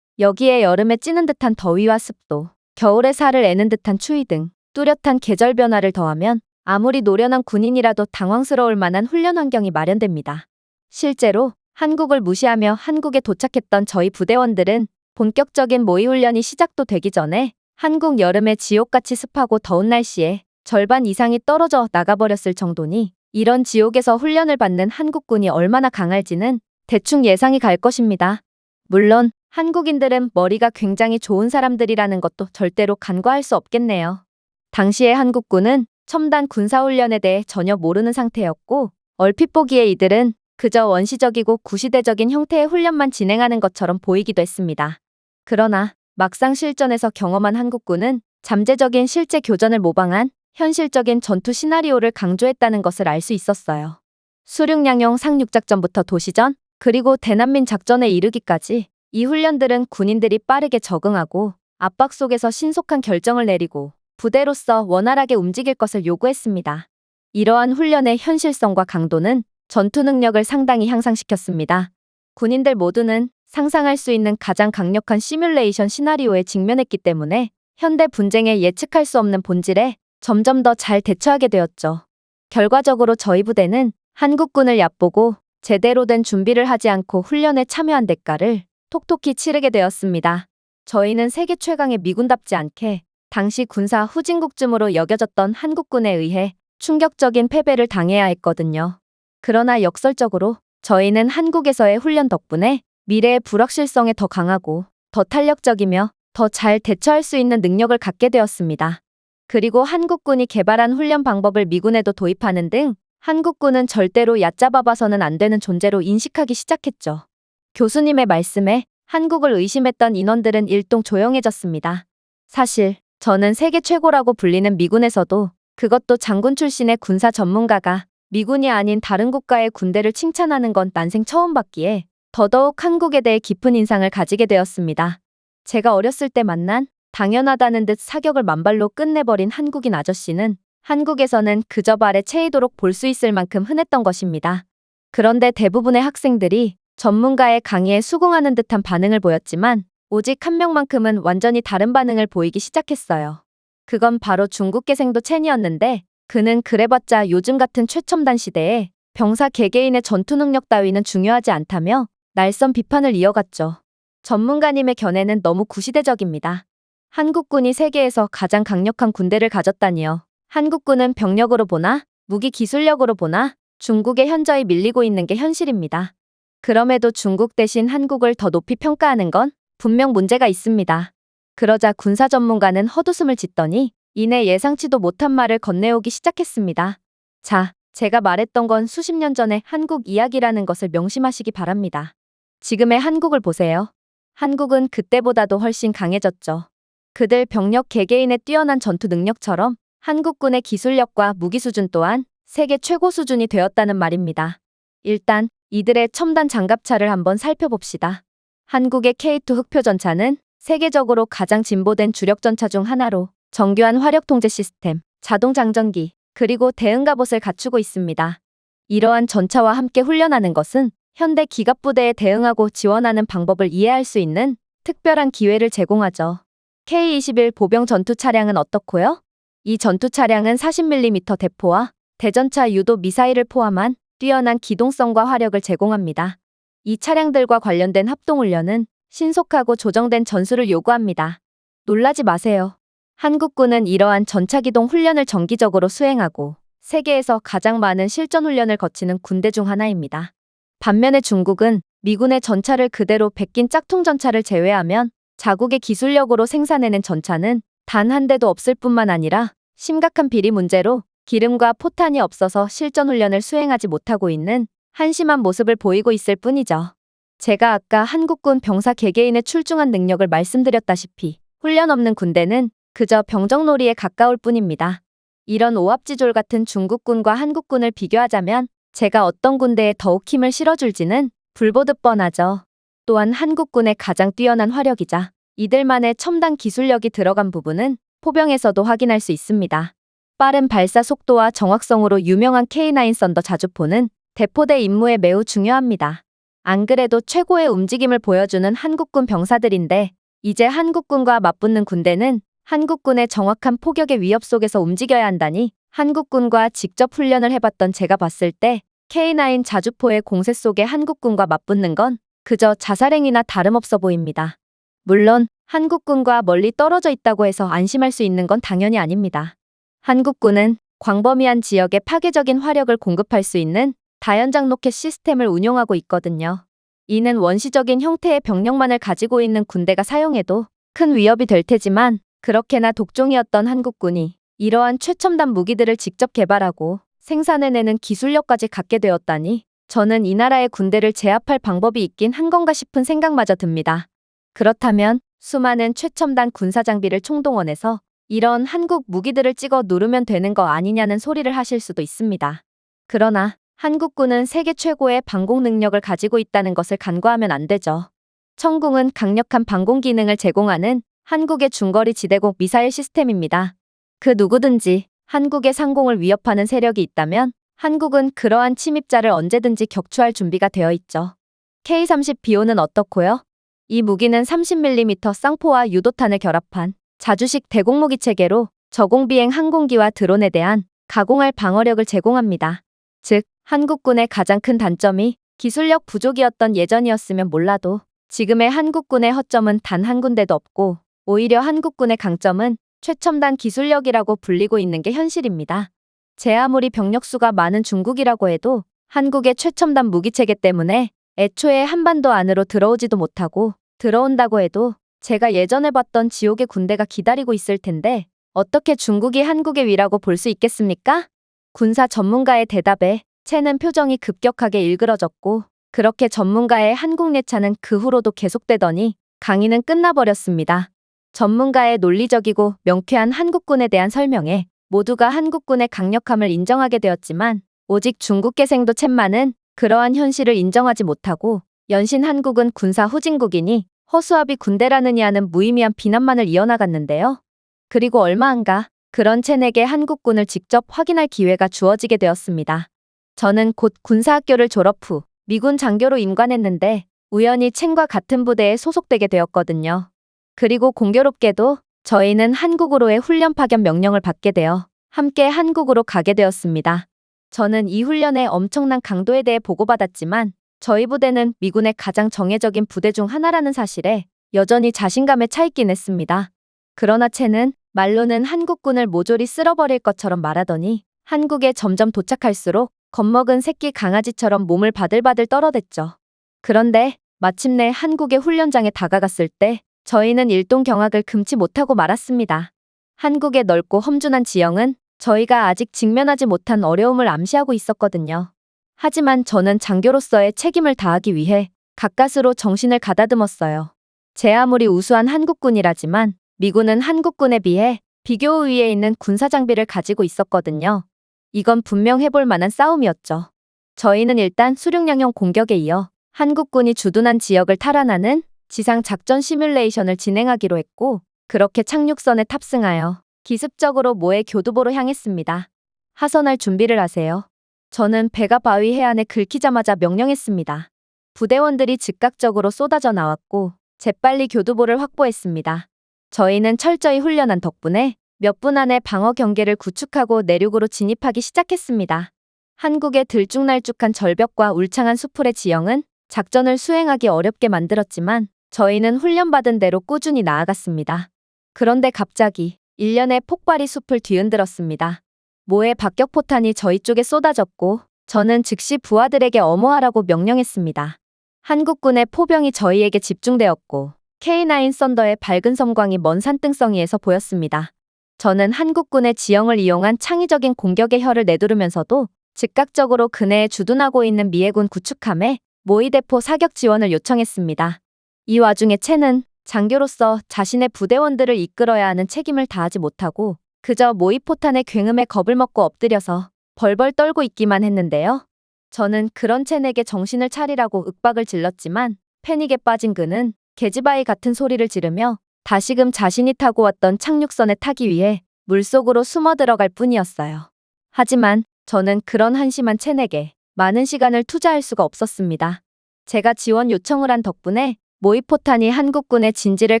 여기에 여름에 찌는 듯한 더위와 습도, 겨울에 살을 애는 듯한 추위 등 뚜렷한 계절 변화를 더하면 아무리 노련한 군인이라도 당황스러울 만한 훈련 환경이 마련됩니다. 실제로 한국을 무시하며 한국에 도착했던 저희 부대원들은 본격적인 모의훈련이 시작도 되기 전에 한국 여름의 지옥같이 습하고 더운 날씨에 절반 이상이 떨어져 나가버렸을 정도니 이런 지옥에서 훈련을 받는 한국군이 얼마나 강할지는 대충 예상이 갈 것입니다. 물론 한국인들은 머리가 굉장히 좋은 사람들이라는 것도 절대로 간과할 수 없겠네요. 당시의 한국군은 첨단 군사훈련에 대해 전혀 모르는 상태였고 얼핏 보기에 이들은 그저 원시적이고 구시대적인 형태의 훈련만 진행하는 것처럼 보이기도 했습니다. 그러나 막상 실전에서 경험한 한국군은 잠재적인 실제 교전을 모방한 현실적인 전투 시나리오를 강조했다는 것을 알 수 있었어요. 수륙양용 상륙작전부터 도시전, 그리고 대난민 작전에 이르기까지 이 훈련들은 군인들이 빠르게 적응하고 압박 속에서 신속한 결정을 내리고 부대로서 원활하게 움직일 것을 요구했습니다. 이러한 훈련의 현실성과 강도는 전투 능력을 상당히 향상시켰습니다. 군인들 모두는 상상할 수 있는 가장 강력한 시뮬레이션 시나리오에 직면했기 때문에 현대 분쟁에 예측할 수 없는 본질에 점점 더 잘 대처하게 되었죠. 결과적으로 저희 부대는 한국군을 얕보고 제대로 된 준비를 하지 않고 훈련에 참여한 대가를 톡톡히 치르게 되었습니다. 저희는 세계 최강의 미군답지 않게 당시 군사 후진국쯤으로 여겨졌던 한국군에 의해 충격적인 패배를 당해야 했거든요. 그러나 역설적으로 저희는 한국에서의 훈련 덕분에 미래의 불확실성에 더 강하고 더 탄력적이며 더 잘 대처할 수 있는 능력을 갖게 되었습니다. 그리고 한국군이 개발한 훈련 방법을 미군에도 도입하는 등 한국군은 절대로 얕잡아봐서는 안 되는 존재로 인식하기 시작했죠. 교수님의 말씀에 한국을 의심했던 인원들은 일동 조용해졌습니다. 사실 저는 세계 최고라고 불리는 미군에서도 그것도 장군 출신의 군사 전문가가 미군이 아닌 다른 국가의 군대를 칭찬하는 건 난생 처음 봤기에 더더욱 한국에 대해 깊은 인상을 가지게 되었습니다. 제가 어렸을 때 만난 당연하다는 듯 사격을 만발로 끝내버린 한국인 아저씨는 한국에서는 그저 발에 채이도록 볼 수 있을 만큼 흔했던 것입니다. 그런데 대부분의 학생들이 전문가의 강의에 수긍하는 듯한 반응을 보였지만 오직 한 명만큼은 완전히 다른 반응을 보이기 시작했어요. 그건 바로 중국계생도 첸이었는데 그는 그래봤자 요즘 같은 최첨단 시대에 병사 개개인의 전투 능력 따위는 중요하지 않다며 날선 비판을 이어갔죠. 전문가님의 견해는 너무 구시대적입니다. 한국군이 세계에서 가장 강력한 군대를 가졌다니요. 한국군은 병력으로 보나 무기 기술력으로 보나 중국에 현저히 밀리고 있는 게 현실입니다. 그럼에도 중국 대신 한국을 더 높이 평가하는 건 분명 문제가 있습니다. 그러자 군사 전문가는 헛웃음을 짓더니 이내 예상치도 못한 말을 건네오기 시작했습니다. 자, 제가 말했던 건 수십 년 전의 한국 이야기라는 것을 명심하시기 바랍니다. 지금의 한국을 보세요. 한국은 그때보다도 훨씬 강해졌죠. 그들 병력 개개인의 뛰어난 전투 능력처럼 한국군의 기술력과 무기 수준 또한 세계 최고 수준이 되었다는 말입니다. 일단 이들의 첨단 장갑차를 한번 살펴봅시다. 한국의 K2 흑표전차는 세계적으로 가장 진보된 주력전차 중 하나로 정교한 화력 통제 시스템, 자동 장전기, 그리고 대응 갑옷을 갖추고 있습니다. 이러한 전차와 함께 훈련하는 것은 현대 기갑부대에 대응하고 지원하는 방법을 이해할 수 있는 특별한 기회를 제공하죠. K-21 보병 전투 차량은 어떻고요? 이 전투 차량은 40mm 대포와 대전차 유도 미사일을 포함한 뛰어난 기동성과 화력을 제공합니다. 이 차량들과 관련된 합동훈련은 신속하고 조정된 전술을 요구합니다. 놀라지 마세요. 한국군은 이러한 전차기동 훈련을 정기적으로 수행하고 세계에서 가장 많은 실전 훈련을 거치는 군대 중 하나입니다. 반면에 중국은 미군의 전차를 그대로 베낀 짝퉁 전차를 제외하면 자국의 기술력으로 생산해낸 전차는 단 한 대도 없을 뿐만 아니라 심각한 비리 문제로 기름과 포탄이 없어서 실전 훈련을 수행하지 못하고 있는 한심한 모습을 보이고 있을 뿐이죠. 제가 아까 한국군 병사 개개인의 출중한 능력을 말씀드렸다시피 훈련 없는 군대는 그저 병정놀이에 가까울 뿐입니다. 이런 오합지졸 같은 중국군과 한국군을 비교하자면 제가 어떤 군대에 더욱 힘을 실어줄지는 불보듯 뻔하죠. 또한 한국군의 가장 뛰어난 화력이자 이들만의 첨단 기술력이 들어간 부분은 포병에서도 확인할 수 있습니다. 빠른 발사 속도와 정확성으로 유명한 K9 썬더 자주포는 대포대 임무에 매우 중요합니다. 안 그래도 최고의 움직임을 보여주는 한국군 병사들인데 이제 한국군과 맞붙는 군대는 한국군의 정확한 포격의 위협 속에서 움직여야 한다니 한국군과 직접 훈련을 해봤던 제가 봤을 때 K9 자주포의 공세 속에 한국군과 맞붙는 건 그저 자살행위나 다름없어 보입니다. 물론 한국군과 멀리 떨어져 있다고 해서 안심할 수 있는 건 당연히 아닙니다. 한국군은 광범위한 지역에 파괴적인 화력을 공급할 수 있는 다연장 로켓 시스템을 운용하고 있거든요. 이는 원시적인 형태의 병력만을 가지고 있는 군대가 사용해도 큰 위협이 될 테지만 그렇게나 독종이었던 한국군이 이러한 최첨단 무기들을 직접 개발하고 생산해내는 기술력까지 갖게 되었다니 저는 이 나라의 군대를 제압할 방법이 있긴 한 건가 싶은 생각마저 듭니다. 그렇다면 수많은 최첨단 군사장비를 총동원해서 이런 한국 무기들을 찍어 누르면 되는 거 아니냐는 소리를 하실 수도 있습니다. 그러나 한국군은 세계 최고의 방공 능력을 가지고 있다는 것을 간과하면 안 되죠. 천궁은 강력한 방공 기능을 제공하는 한국의 중거리 지대공 미사일 시스템입니다. 그 누구든지 한국의 상공을 위협하는 세력이 있다면 한국은 그러한 침입자를 언제든지 격추할 준비가 되어 있죠. K-30BO는 어떻고요? 이 무기는 30mm 쌍포와 유도탄을 결합한 자주식 대공무기 체계로 저공비행 항공기와 드론에 대한 가공할 방어력을 제공합니다. 즉, 한국군의 가장 큰 단점이 기술력 부족이었던 예전이었으면 몰라도 지금의 한국군의 허점은 단 한 군데도 없고 오히려 한국군의 강점은 최첨단 기술력이라고 불리고 있는 게 현실입니다. 제 아무리 병력수가 많은 중국이라고 해도 한국의 최첨단 무기체계 때문에 애초에 한반도 안으로 들어오지도 못하고 들어온다고 해도 제가 예전에 봤던 지옥의 군대가 기다리고 있을 텐데 어떻게 중국이 한국의 위라고 볼 수 있겠습니까? 군사 전문가의 대답에 채는 표정이 급격하게 일그러졌고 그렇게 전문가의 한국 내차는 그 후로도 계속되더니 강의는 끝나버렸습니다. 전문가의 논리적이고 명쾌한 한국군에 대한 설명에 모두가 한국군의 강력함을 인정하게 되었지만 오직 중국계생도 챗만은 그러한 현실을 인정하지 못하고 연신 한국은 군사 후진국이니 허수아비 군대라느니 하는 무의미한 비난만을 이어나갔는데요. 그리고 얼마 안가 그런 체넥의 한국군을 직접 확인할 기회가 주어지게 되었습니다. 저는 곧 군사학교를 졸업 후 미군 장교로 임관했는데 우연히 첸과 같은 부대에 소속되게 되었거든요. 그리고 공교롭게도 저희는 한국으로의 훈련 파견 명령을 받게 되어 함께 한국으로 가게 되었습니다. 저는 이 훈련의 엄청난 강도에 대해 보고받았지만 저희 부대는 미군의 가장 정예적인 부대 중 하나라는 사실에 여전히 자신감에 차있긴 했습니다. 그러나 첸은 말로는 한국군을 모조리 쓸어버릴 것처럼 말하더니 한국에 점점 도착할수록 겁먹은 새끼 강아지처럼 몸을 바들바들 떨어댔죠. 그런데 마침내 한국의 훈련장에 다가갔을 때 저희는 일동경악을 금치 못하고 말았습니다. 한국의 넓고 험준한 지형은 저희가 아직 직면하지 못한 어려움을 암시하고 있었거든요. 하지만 저는 장교로서의 책임을 다하기 위해 가까스로 정신을 가다듬었어요. 제 아무리 우수한 한국군이라지만 미군은 한국군에 비해 비교 우위에 있는 군사장비를 가지고 있었거든요. 이건 분명 해볼 만한 싸움이었죠. 저희는 일단 수륙양형 공격에 이어 한국군이 주둔한 지역을 탈환하는 지상 작전 시뮬레이션을 진행하기로 했고 그렇게 착륙선에 탑승하여 기습적으로 모해 교두보로 향했습니다. 하선할 준비를 하세요. 저는 배가 바위 해안에 긁히자마자 명령했습니다. 부대원들이 즉각적으로 쏟아져 나왔고 재빨리 교두보를 확보했습니다. 저희는 철저히 훈련한 덕분에 몇 분 안에 방어 경계를 구축하고 내륙으로 진입하기 시작했습니다. 한국의 들쭉날쭉한 절벽과 울창한 수풀의 지형은 작전을 수행하기 어렵게 만들었지만 저희는 훈련받은 대로 꾸준히 나아갔습니다. 그런데 갑자기 일련의 폭발이 숲을 뒤흔들었습니다. 모해 박격포탄이 저희 쪽에 쏟아졌고 저는 즉시 부하들에게 엄호하라고 명령했습니다. 한국군의 포병이 저희에게 집중되었고 K9 썬더의 밝은 섬광이 먼 산등성이에서 보였습니다. 저는 한국군의 지형을 이용한 창의적인 공격의 혀를 내두르면서도 즉각적으로 근해에 주둔하고 있는 미해군 구축함에 모의대포 사격 지원을 요청했습니다. 이 와중에 첸은 장교로서 자신의 부대원들을 이끌어야 하는 책임을 다하지 못하고 그저 모의포탄의 굉음에 겁을 먹고 엎드려서 벌벌 떨고 있기만 했는데요. 저는 그런 첸에게 정신을 차리라고 윽박을 질렀지만 패닉에 빠진 그는 계집아이 같은 소리를 지르며 다시금 자신이 타고 왔던 착륙선에 타기 위해 물속으로 숨어 들어갈 뿐이었어요. 하지만 저는 그런 한심한 첸에게 많은 시간을 투자할 수가 없었습니다. 제가 지원 요청을 한 덕분에 모의포탄이 한국군의 진지를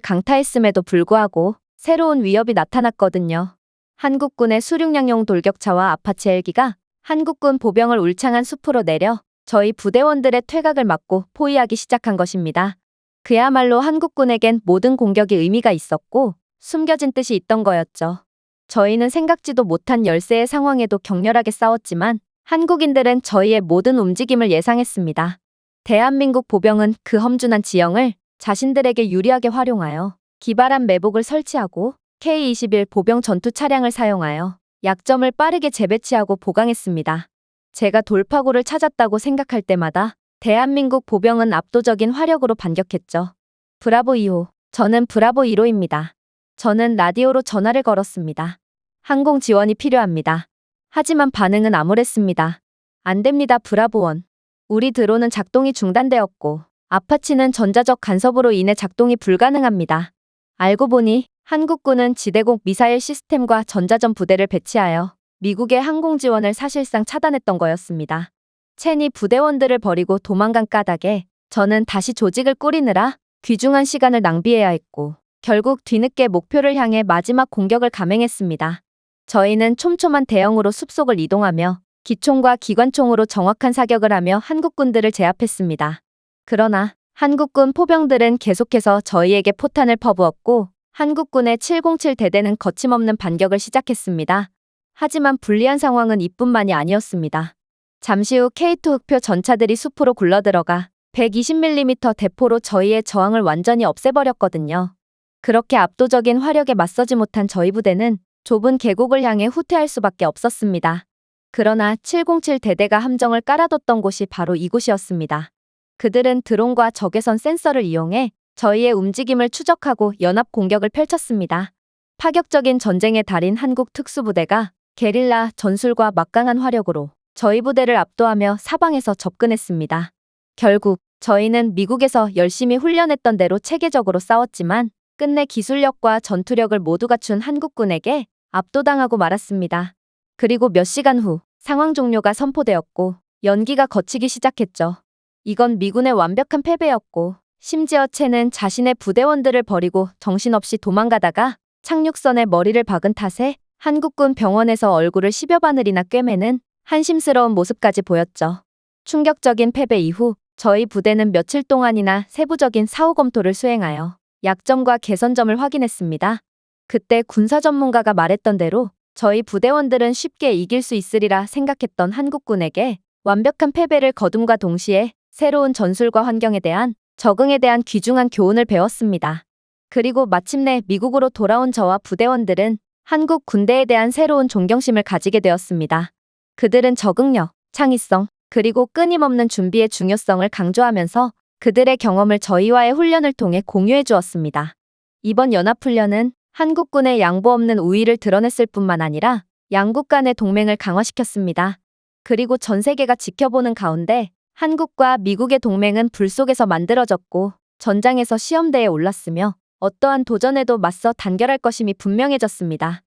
강타했음에도 불구하고 새로운 위협이 나타났거든요. 한국군의 수륙양용 돌격차와 아파치 헬기가 한국군 보병을 울창한 숲으로 내려 저희 부대원들의 퇴각을 막고 포위하기 시작한 것입니다. 그야말로 한국군에겐 모든 공격이 의미가 있었고 숨겨진 뜻이 있던 거였죠. 저희는 생각지도 못한 열세의 상황에도 격렬하게 싸웠지만 한국인들은 저희의 모든 움직임을 예상했습니다. 대한민국 보병은 그 험준한 지형을 자신들에게 유리하게 활용하여 기발한 매복을 설치하고 K-21 보병 전투 차량을 사용하여 약점을 빠르게 재배치하고 보강했습니다. 제가 돌파구를 찾았다고 생각할 때마다 대한민국 보병은 압도적인 화력으로 반격했죠. 브라보 2호, 저는 브라보 1호입니다. 저는 라디오로 전화를 걸었습니다. 항공 지원이 필요합니다. 하지만 반응은 암울했습니다. 안 됩니다, 브라보 1. 우리 드론은 작동이 중단되었고 아파치는 전자적 간섭으로 인해 작동이 불가능합니다. 알고 보니 한국군은 지대공 미사일 시스템과 전자전 부대를 배치하여 미국의 항공 지원을 사실상 차단했던 거였습니다. 첸이 부대원들을 버리고 도망간 까닭에 저는 다시 조직을 꾸리느라 귀중한 시간을 낭비해야 했고 결국 뒤늦게 목표를 향해 마지막 공격을 감행했습니다. 저희는 촘촘한 대형으로 숲속을 이동하며 기총과 기관총으로 정확한 사격을 하며 한국군들을 제압했습니다. 그러나 한국군 포병들은 계속해서 저희에게 포탄을 퍼부었고 한국군의 707 대대는 거침없는 반격을 시작했습니다. 하지만 불리한 상황은 이뿐만이 아니었습니다. 잠시 후 K2 흑표 전차들이 숲으로 굴러들어가 120mm 대포로 저희의 저항을 완전히 없애버렸거든요. 그렇게 압도적인 화력에 맞서지 못한 저희 부대는 좁은 계곡을 향해 후퇴할 수밖에 없었습니다. 그러나 707 대대가 함정을 깔아뒀던 곳이 바로 이곳이었습니다. 그들은 드론과 적외선 센서를 이용해 저희의 움직임을 추적하고 연합 공격을 펼쳤습니다. 파격적인 전쟁의 달인 한국 특수부대가 게릴라 전술과 막강한 화력으로 저희 부대를 압도하며 사방에서 접근했습니다. 결국 저희는 미국에서 열심히 훈련했던 대로 체계적으로 싸웠지만 끝내 기술력과 전투력을 모두 갖춘 한국군에게 압도당하고 말았습니다. 그리고 몇 시간 후 상황 종료가 선포되었고 연기가 거치기 시작했죠. 이건 미군의 완벽한 패배였고 심지어 채는 자신의 부대원들을 버리고 정신없이 도망가다가 착륙선에 머리를 박은 탓에 한국군 병원에서 얼굴을 10여 바늘이나 꿰매는 한심스러운 모습까지 보였죠. 충격적인 패배 이후 저희 부대는 며칠 동안이나 세부적인 사후 검토를 수행하여 약점과 개선점을 확인했습니다. 그때 군사 전문가가 말했던 대로 저희 부대원들은 쉽게 이길 수 있으리라 생각했던 한국군에게 완벽한 패배를 거둠과 동시에 새로운 전술과 환경에 대한 적응에 대한 귀중한 교훈을 배웠습니다. 그리고 마침내 미국으로 돌아온 저와 부대원들은 한국 군대에 대한 새로운 존경심을 가지게 되었습니다. 그들은 적응력, 창의성, 그리고 끊임없는 준비의 중요성을 강조하면서 그들의 경험을 저희와의 훈련을 통해 공유해 주었습니다. 이번 연합훈련은 한국군의 양보 없는 우위를 드러냈을 뿐만 아니라 양국 간의 동맹을 강화시켰습니다. 그리고 전 세계가 지켜보는 가운데 한국과 미국의 동맹은 불 속에서 만들어졌고 전장에서 시험대에 올랐으며 어떠한 도전에도 맞서 단결할 것임이 분명해졌습니다.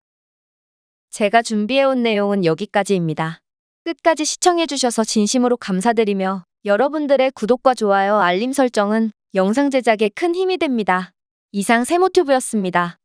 제가 준비해온 내용은 여기까지입니다. 끝까지 시청해주셔서 진심으로 감사드리며 여러분들의 구독과 좋아요, 알림 설정은 영상 제작에 큰 힘이 됩니다. 이상 세모튜브였습니다.